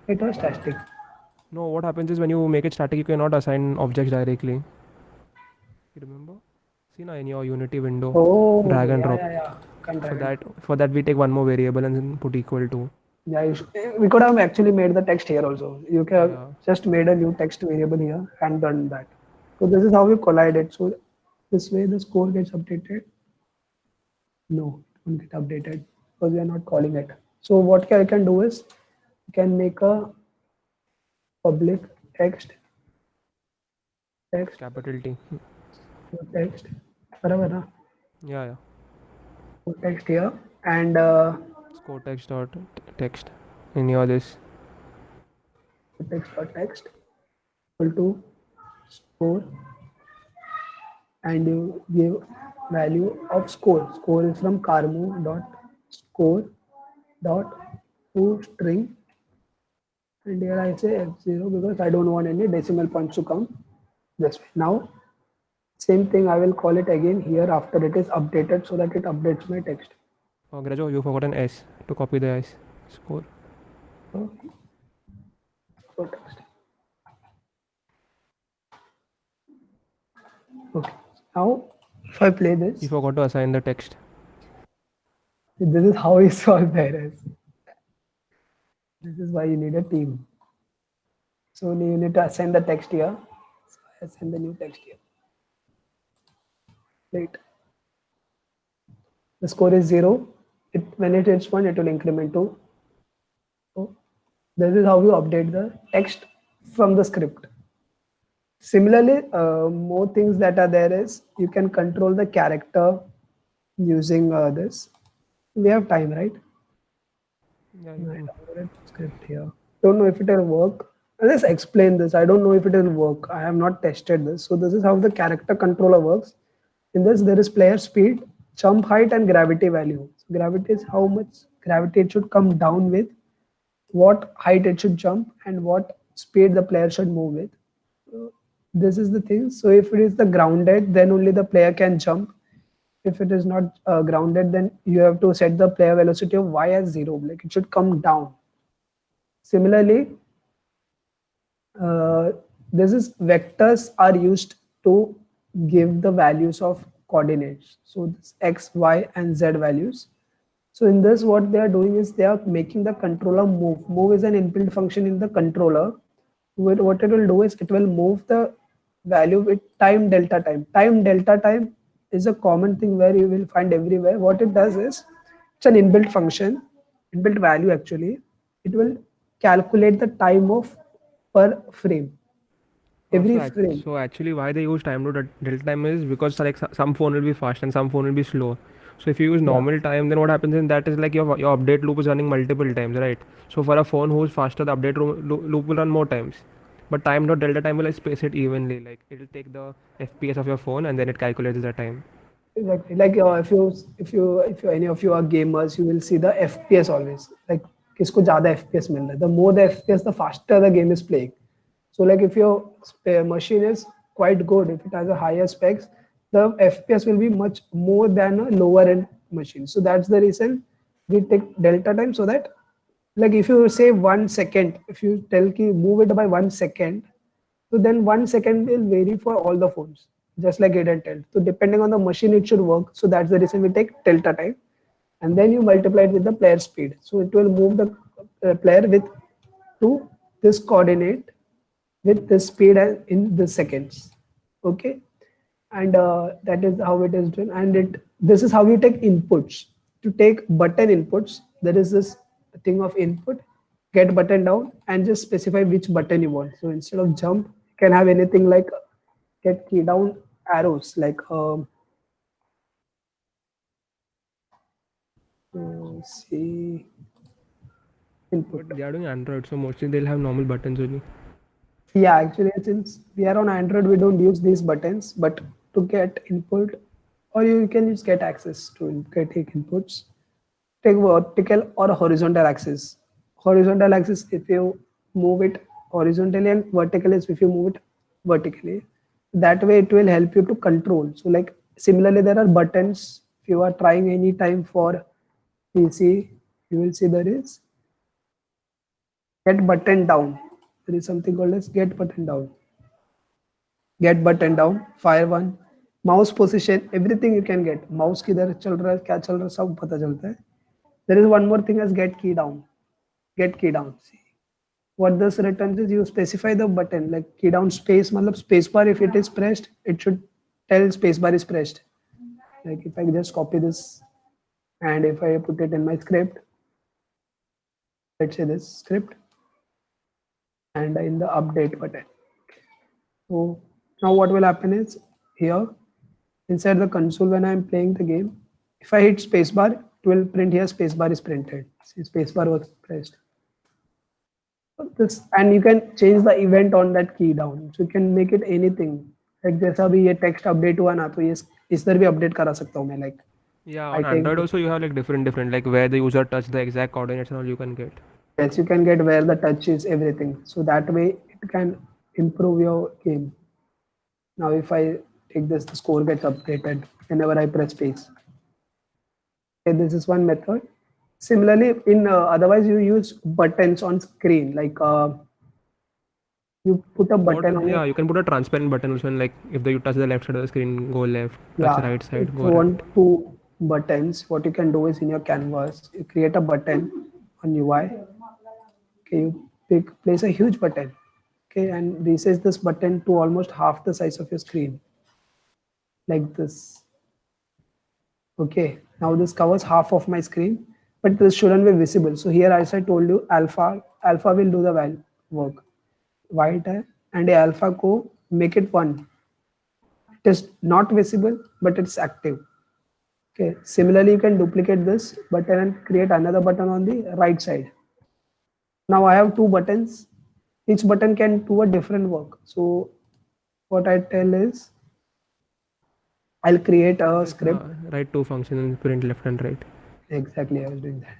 It was static. No, what happens is when you make it static, you cannot assign objects directly. You remember? See now in your Unity window. Oh, Drag and yeah, drop. Yeah. For that we take one more variable and then put equal to. Yeah, we could have actually made the text here also. You can Yeah. just made a new text variable here and done that. So this is how we collide it. So this way the score gets updated. No, it won't get updated because we are not calling it. So what I can do is you can make a public text Capital T. text बराबर ना? Yeah. Text here and Score text dot text in your this. text equal to score and you give value of score. Score is from carmo dot score dot to string and here I say f0 because I don't want any decimal points to come this way. Now same thing I will call it again here after it is updated so that it updates my text. Oh, Grajo, you forgot an S to copy the S. Score. So text. Okay. Now, if I play this, You forgot to assign the text. this is how we solve the errors. This is why you need a team. So you need to assign the text here. So I assign the new text here. Right. The score is 0. When it hits 1, it will increment to. So this is how you update the text from the script. Similarly, more things that are there is you can control the character using this. We have time, right? Yeah, you I can. downloaded script here. Don't know if it will work. Let's explain this. I don't know if it will work. I have not tested this. So this is how the character controller works. In this, there is player speed, jump height, and gravity value. So gravity is how much gravity it should come down with, what height it should jump, and what speed the player should move with. This is the thing. So if it is the grounded, then only the player can jump. If it is not grounded, then you have to set the player velocity of y as 0. Like it should come down. Similarly, this is vectors are used to give the values of coordinates. So this x, y, and z values. So in this, what they are doing is they are making the controller move. Move is an inbuilt function in the controller. What it will do is it will move the value with time delta time. Time delta time is a common thing where you will find everywhere. What it does is it's an inbuilt function, inbuilt value actually. It will calculate the time of per frame. Every frame. So actually, why they use time to delta time is because like some phone will be fast and some phone will be slow. So if you use normal time, then what happens in that is like your update loop is running multiple times, right? So for a phone who's faster, the update loop will run more times. But time dot delta time will like space it evenly. Like it will take the FPS of your phone and then it calculates the time. Exactly. Like if you any of you are gamers, you will see the FPS always. Like किसको ज़्यादा FPS मिल रहा है. The more the FPS, the faster the game is playing. So like if your machine is quite good, if it has a higher specs, the FPS will be much more than a lower end machine. So that's the reason we take delta time, so that like if you say 1 second, if you tell ki move it by 1 second, so then 1 second will vary for all the phones, just like it and tell. So depending on the machine, it should work. So that's the reason we take delta time, and then you multiply it with the player speed. So it will move the player with to this coordinate with the speed in the seconds. Okay, and that is how it is done. And this is how you take inputs. To take button inputs, there is this thing of input, get button down, and just specify which button you want. So instead of jump, you can have anything like get key down arrows, like see input. But they are doing Android, so mostly they'll have normal buttons only. Yeah, actually, since we are on Android, we don't use these buttons, but to get input, or you can just get access to take inputs. Take vertical or horizontal axis. Horizontal axis, if you move it horizontally, and vertical is if you move it vertically. That way, it will help you to control. So, like similarly, there are buttons. If you are trying any time for PC, you will see there is get button down. There is something called as get button down. Get button down, fire one, mouse position, everything you can get. Mouse किधर चल रहा है, क्या चल रहा है, सब पता चलता है. There is one more thing as get key down. Get key down. See what this returns is you specify the button like key down space. मतलब space bar, if it is pressed, it should tell space bar is pressed. Like if I just copy this and if I put it in my script, let's say this script, and in the update button. So now what will happen is here inside the console, when I'm playing the game, if I hit spacebar, it will print here spacebar is printed. See, spacebar was pressed. So this, and you can change the event on that key down. So you can make it anything. Like जैसा भी ये text update हुआ ना, तो ये इस तरह भी update करा सकता हूँ मैं. Like Yeah, I on take Android also you have like different like where the user touch the exact coordinates and all you can get. yes, you can get where the touch is everything. So that way it can improve your game. Now if I take this, the score gets updated whenever I press space. Okay, this is one method. Similarly, in otherwise you use buttons on screen like You put a button on Yeah, it. you can put a transparent button also, and like if you touch the left side of the screen, go left. Touch Yeah, right if side, you go right. want two buttons, what you can do is in your canvas, you create a button on UI. Okay, you place a huge button. Okay, and resize this button to almost half the size of your screen, like this. Okay, now this covers half of my screen, but this shouldn't be visible. So here, as I told you, alpha will do the work. White है and a alpha को make it one. It is not visible, but it's active. Okay. Similarly, you can duplicate this button and create another button on the right side. Now I have two buttons. Each button can do a different work. So what I tell is, I'll create a script. Write two functions and print left and right. Exactly, I was doing that.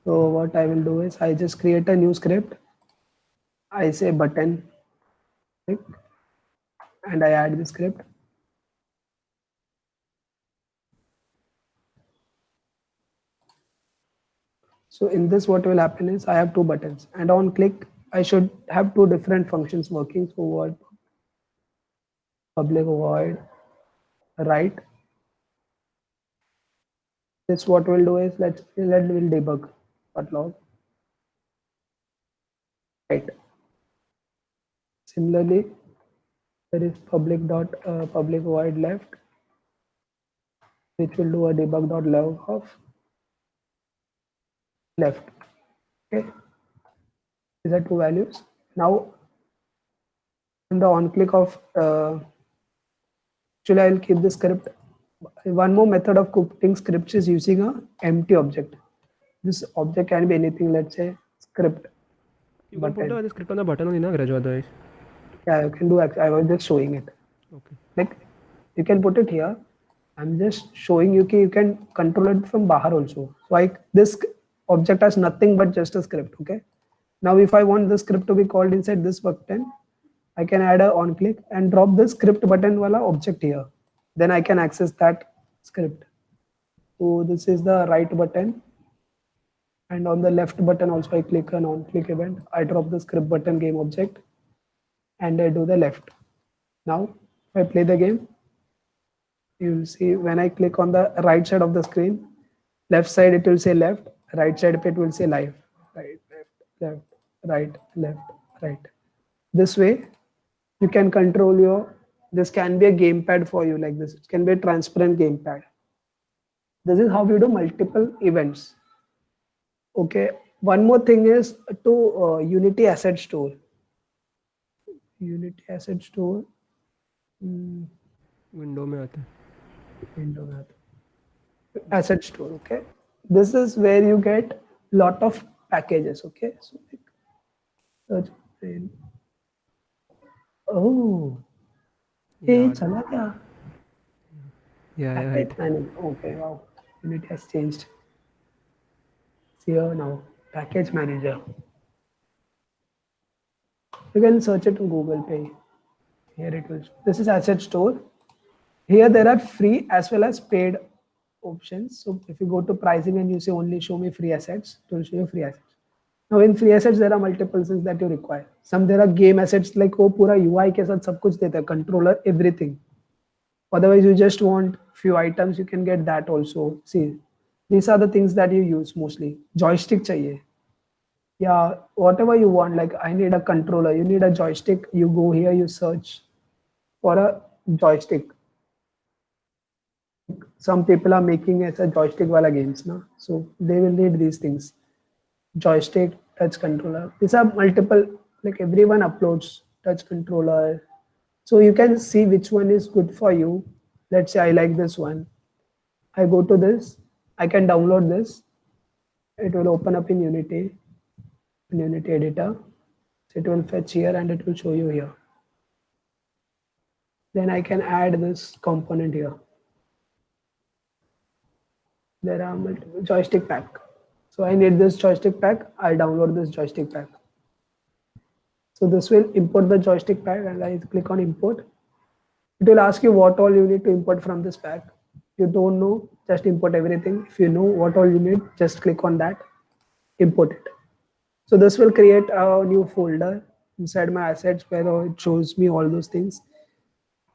So what I will do is I just create a new script. I say button, click, and I add the script. So in this, what will happen is I have two buttons, and on click, I should have two different functions working. So what public void right. This what we'll do is we'll debug log right. Similarly, there is public void left, which will do a debug dot log of left. Okay, these are two values. Now, in the on click of actually, I'll keep the script. One more method of putting scripts is using a empty object. This object can be anything. Let's say script. You can put Button. the script on the button only, na, Graj, otherwise. Yeah, you can do. I was just showing it. Okay. Like you can put it here. I'm just showing you you can control it from bahar also. So like this object has nothing but just a script. Okay. Now if I want the script to be called inside this button, I can add a on click and drop the script button wala object here. Then I can access that script. So this is the right button. And on the left button also I click an on click event. I drop the script button game object and I do the left. Now if I play the game, you will see when I click on the right side of the screen, left side it will say left, right side it will say live, right, left, right, right. This way you can control this can be a gamepad for you like this. It can be a transparent gamepad. This is how we do multiple events. Okay, one more thing is to Unity Asset Store. Unity Asset Store. Window में आता है. Window में आता है. Asset Store. Okay, this is where you get lot of packages. Okay, so search. Oh, hey, चला क्या? Yeah, Package right. manager. Okay, wow. Unity has changed. See here now, package manager. You can search it on Google Pay. Here it will. This is asset store. Here there are free as well as paid options. So if you go to pricing and you say only show me free assets, it will show you free assets. Now in free assets there are multiple things that you require. Some there are game assets like वो पूरा UI के साथ सब कुछ देता है, controller, everything. Otherwise you just want few items, you can get that also. See, these are the things that you use mostly. Joystick चाहिए. Yeah, whatever you want, like I need a controller, you need a joystick, you go here, you search for a joystick. Some people are making as a joystick wala games now, so they will need these things. Joystick, touch controller. These are multiple, like everyone uploads touch controller. So you can see which one is good for you. Let's say I like this one. I go to this, I can download this. It will open up in Unity editor. So it will fetch here and it will show you here. Then I can add this component here. There are multiple joystick pack. So I need this joystick pack. I download this joystick pack. So this will import the joystick pack and I click on import. It will ask you what all you need to import from this pack. If you don't know, just import everything. If you know what all you need, just click on that, import it. So this will create a new folder. inside my assets where it shows me all those things.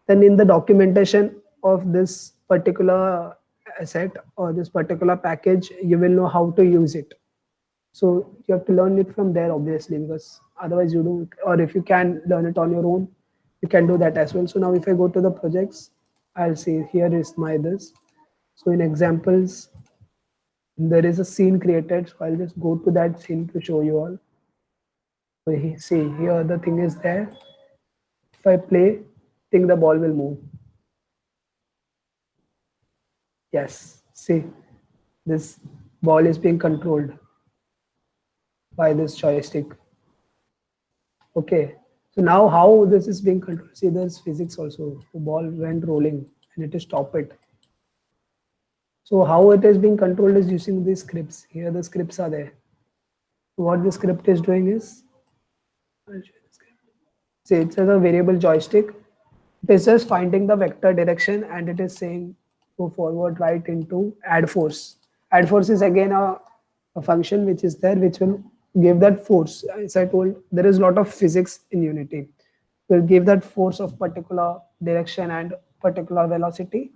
Then in the documentation of this particular asset or this particular package, you will know how to use it. So you have to learn it from there, obviously, because otherwise you don't, or if you can learn it on your own, you can do that as well. So now if I go to the projects, I'll see here is my this. So in examples, there is a scene created. So I'll just go to that scene to show you all. So see here the thing is there. If I play, think the ball will move. Yes, see, this ball is being controlled by this joystick. Okay, so now how this is being controlled? See, there's physics also. The ball went rolling and it is stop it. So how it is being controlled is using these scripts. Here the scripts are there. What the script is doing is, I'll show you the script. See, it says a variable joystick. It is just finding the vector direction and it is saying go forward, right into add force. Add force is again a function which is there which will give that force. As I told, there is a lot of physics in Unity. Will give that force of particular direction and particular velocity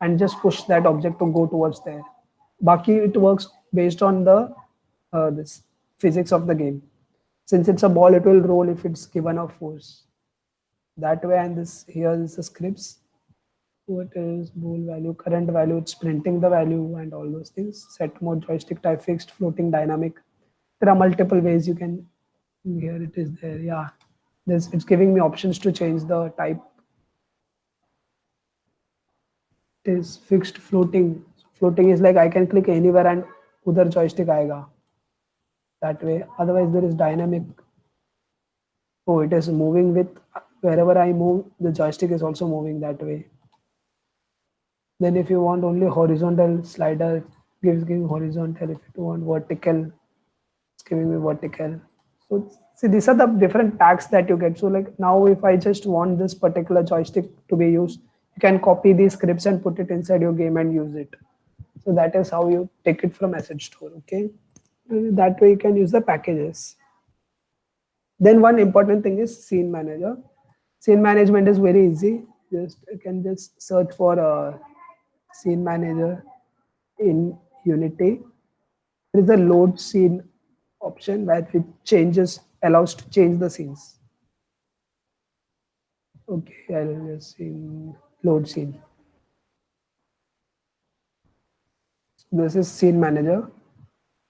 and just push that object to go towards there. Baki, it works based on the this physics of the game. Since it's a ball, it will roll if it's given a force. That way, and this here is the scripts. What is bool value, current value, it's printing the value and all those things. Set mode, joystick type, fixed, floating, dynamic. There are multiple ways you can, here it is there, yeah. It's giving me options to change the type. It is fixed, floating. Floating is like I can click anywhere and udhar joystick aayega. That way, otherwise there is dynamic. Oh, it is moving with, wherever I move, the joystick is also moving that way. Then if you want only horizontal slider, giving horizontal. If you want vertical, it's giving me vertical. So see, these are the different packs that you get. So like now if I just want this particular joystick to be used, you can copy these scripts and put it inside your game and use it. So that is how you take it from asset store, okay? That way you can use the packages. Then one important thing is scene manager. Scene management is very easy. You can just search for a scene manager in Unity. There is a load scene option where it changes, allows to change the scenes. Okay, I'll just load scene. This is scene manager.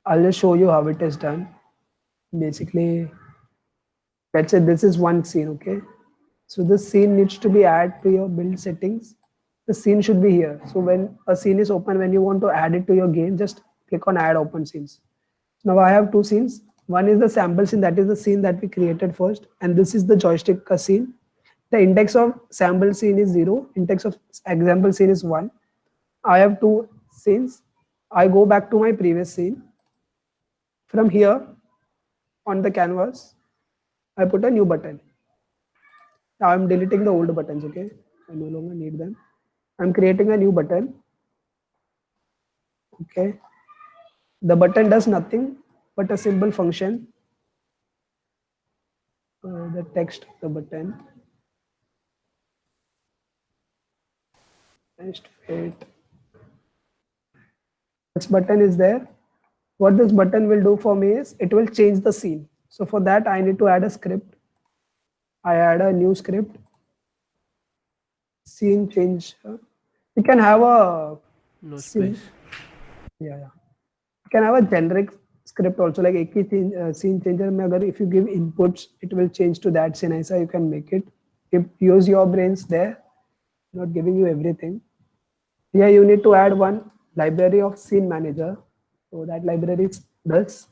I'll just show you how it is done. Basically, let's say this is one scene, okay? So this scene needs to be added to your build settings. The scene should be here. So when a scene is open, when you want to add it to your game, just click on add open scenes. Now I have two scenes. One is the sample scene, that is the scene that we created first. And this is the joystick scene. The index of sample scene is 0. Index of example scene is 1. I have two scenes. I go back to my previous scene. From here on the canvas, I put a new button. Now I'm deleting the old buttons, okay? I no longer need them. I'm creating a new button. Okay. The button does nothing but a simple function. The text of the button. Next fit. This button is there. What this button will do for me is it will change the scene. So for that I need to add a script. I add a new script. Scene change. You can have a No scene. space. Yeah. You can have a generic script also, like एक ही scene changer में अगर if you give inputs, it will change to that scene. ऐसा you can make it. Use your brains there. Not giving you everything. Here you need to add one library of scene manager. So that library does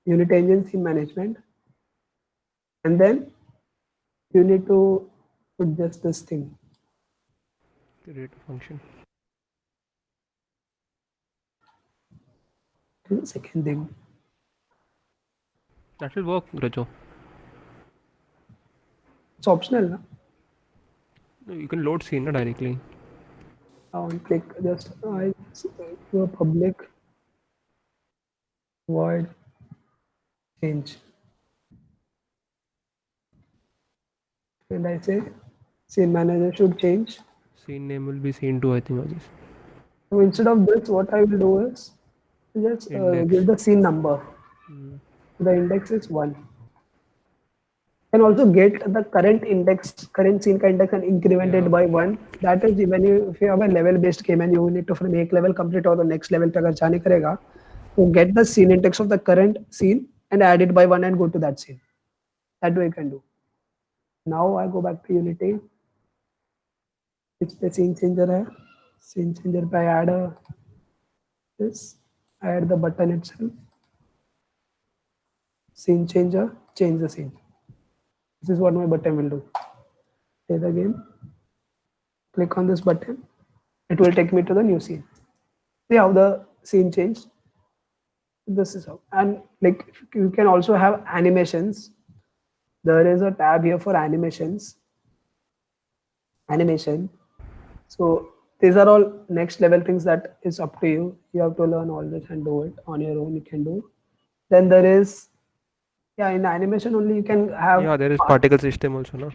Unity Engine scene management. And then you need to put just this thing. Create a function. Second thing. That will work, Rajo. It's optional. Na? No, you can load scene directly. I want click just I do a public void change. And I say scene manager should change. Scene name will be scene 2, I think, or just So instead of this, what I will do is just index. give the scene number. The index is 1. Can also get the current index, current scene का index and increment it Yeah. by 1. That is when you, if you have a level based game and you need to from एक level complete और the next level पे अगर जाने करेगा, तो get the scene index of the current scene and add it by 1 and go to that scene. That way you can do. Now I go back to Unity. इस पे scene changer है. Scene changer पे I add this. I add the button itself. Scene changer, change the scene. This is what my button will do. Play the game. Click on this button. It will take me to the new scene. See how the scene changed. This is how. And like you can also have animations. There is a tab here for animations. Animation. So these are all next level things that is up to you. You have to learn all this and do it on your own. You can do. Then there is, yeah, in animation only you can have. Yeah, there is particle system also, no?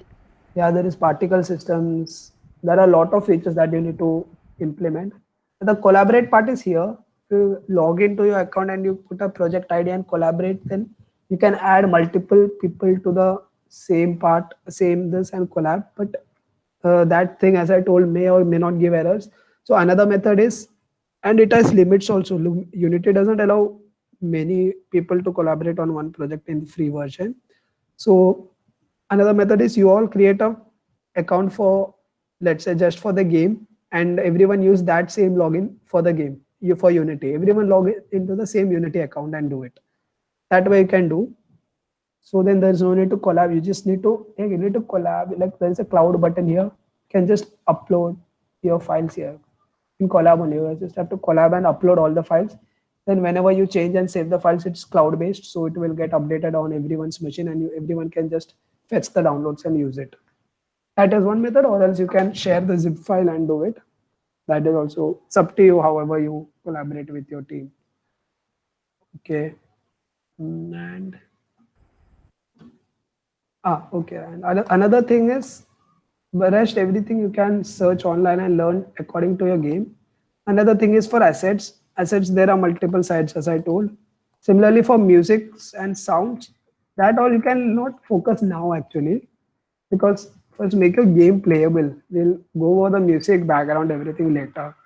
Yeah, there is particle systems. There are a lot of features that you need to implement. The collaborate part is here. If you log into your account and you put a project ID and collaborate, then you can add multiple people to the same part, same this and collab. But that thing, as I told, may or may not give errors. So another method is, and it has limits also. Unity doesn't allow many people to collaborate on one project in the free version. So another method is you all create a account for, let's say, just for the game, and everyone use that same login for the game. You for Unity, everyone log into the same Unity account and do it. That way you can do. So then there's no need to collab. You just need to collab. Like there's a cloud button here. You can just upload your files here. In collab only, you just have to collab and upload all the files. Then whenever you change and save the files, it's cloud based, so it will get updated on everyone's machine, and everyone can just fetch the downloads and use it. That is one method, or else you can share the zip file and do it. That is also, it's up to you, however you collaborate with your team. Okay. And okay. And another thing is, the rest everything you can search online and learn according to your game. Another thing is for assets. Assets, there are multiple sites, as I told. Similarly for music and sounds, that all you can not focus now actually, because first make your game playable. We'll go over the music, background, everything later.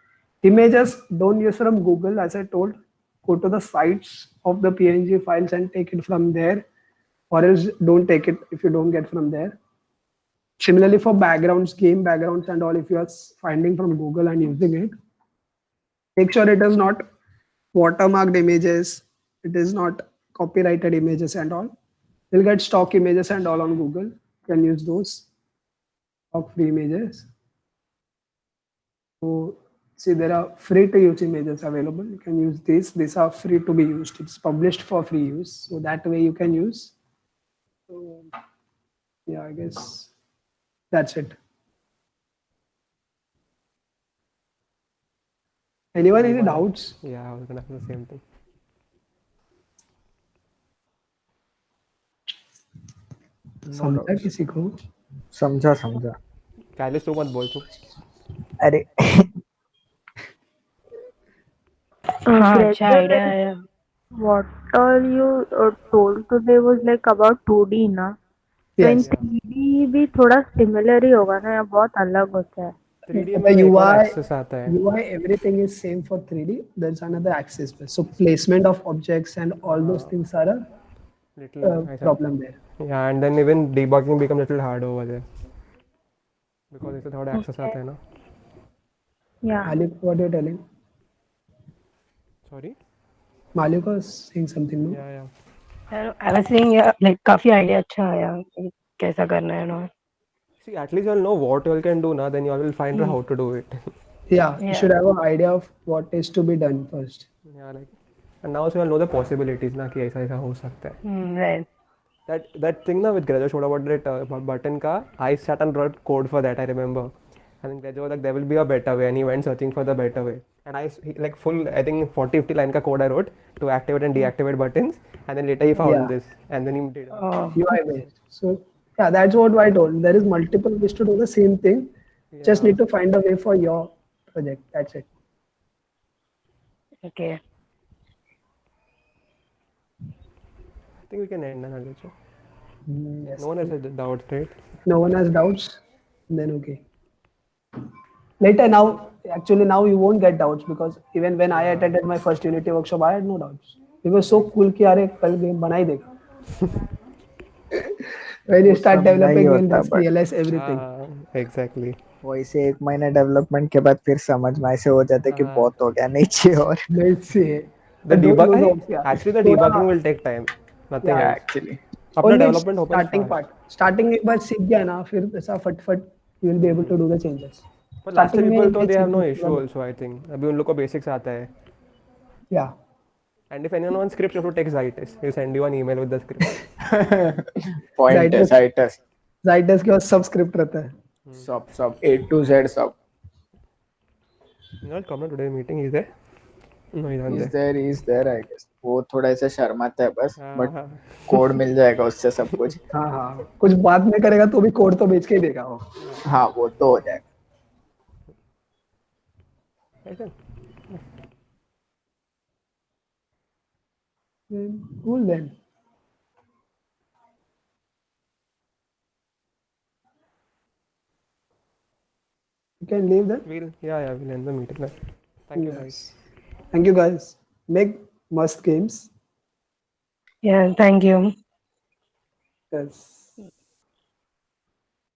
Images, don't use from Google, as I told. Go to the sites of the PNG files and take it from there, or else don't take it if you don't get from there. Similarly for backgrounds, game backgrounds and all, if you are finding from Google and using it, make sure it is not watermarked images, it is not copyrighted images and all. You'll get stock images and all on Google. You can use those stock free images. So see, there are free to use images available. You can use these. These are free to be used. It's published for free use. So that way you can use. So yeah, I guess that's it. Anyone any doubts? Yeah, I was gonna ask the same thing. समझा किसी को? समझा समझा Kallis तो मत बोल तू. अरे हाँ, Brother, अच्छा आइडिया है. what all you told today was like about 2D ना, तो इन Yes. 3D भी थोड़ा similar ही होगा ना, या बहुत अलग होता है? 3D The में एक और UI, access आता है. UI, everything is same for 3D. There's another axis. So placement of objects and all those things are a Little ऐसा. problem there. Yeah, and then even debugging becomes a little hard over there. Because इससे थोड़ा access आता है ना. Yeah. Malik, what are you telling? Sorry. Malik was saying something, no? Yeah, yeah. I was saying, yeah, like काफी idea अच्छा आया कि कैसा करना है ना. See, at least you'll know what you all can do now. Then you all will find out how to do it. Yeah, you Yeah. should have an idea of what is to be done first. Yeah, like, and now also you'll know the possibilities ना कि ऐसा ऐसा हो सकता है. Right. That thing ना with Greta showed about that button का, I sat and wrote code for that. I remember. And then Greta was like, there will be a better way, and he went searching for the better way. And like full, I think 40-50 line का code I wrote to activate and deactivate buttons. And then later he found Yeah. this, and then he did. UI based. So Yeah, that's what I told. There is multiple ways to do the same thing. Just Yeah. need to find a way for your project. That's it. Okay. I think we can end now, Adecho. Yes. No one has a doubt, right? No one has doubts. Then okay. Later now, actually now you won't get doubts because even when I attended my first Unity workshop, I had no doubts. It was so cool कि अरे कल game बना ही देगा. When you वो start सब नहीं developing, you'll होता just but realize everything. Exactly. वैसे 1 महीना डेवलपमेंट के बाद फिर समझ में ऐसे हो जाते कि बहुत हो गया नहीं चाहिए और Let's see. The But don't lose debug, hopes, yeah. actually the थोड़ा debugging will take time. Nothing Yeah. else. Actually अपना only development happens starting fast. part. Starting एक बार सीख गया ना फिर ऐसा फटफट you will be able to do the changes. But last Starting में people तो ये they have no changes issue also, I think. अभी उन लोग को basics आता है. Yeah. And if anyone wants scripts, you have to take Zytus. He'll send you an email with the script. Point है Zytus साइटस Zytus के पास सब script रहता है. सब A to Z सब Not come today meeting is there? No, he's not there. Is there I guess वो थोड़ा ऐसे शर्माता है बस बट हाँ. कोड मिल जाएगा उससे सब कुछ हाँ कुछ बात में करेगा तो भी कोड तो बेच के ही देगा वो. हाँ वो तो हो जाएगा ऐसे. Cool then. You can leave then. We'll end the meeting then. Thank you guys. Yes. Thank you guys. Make must games. Yeah, thank you. Yes.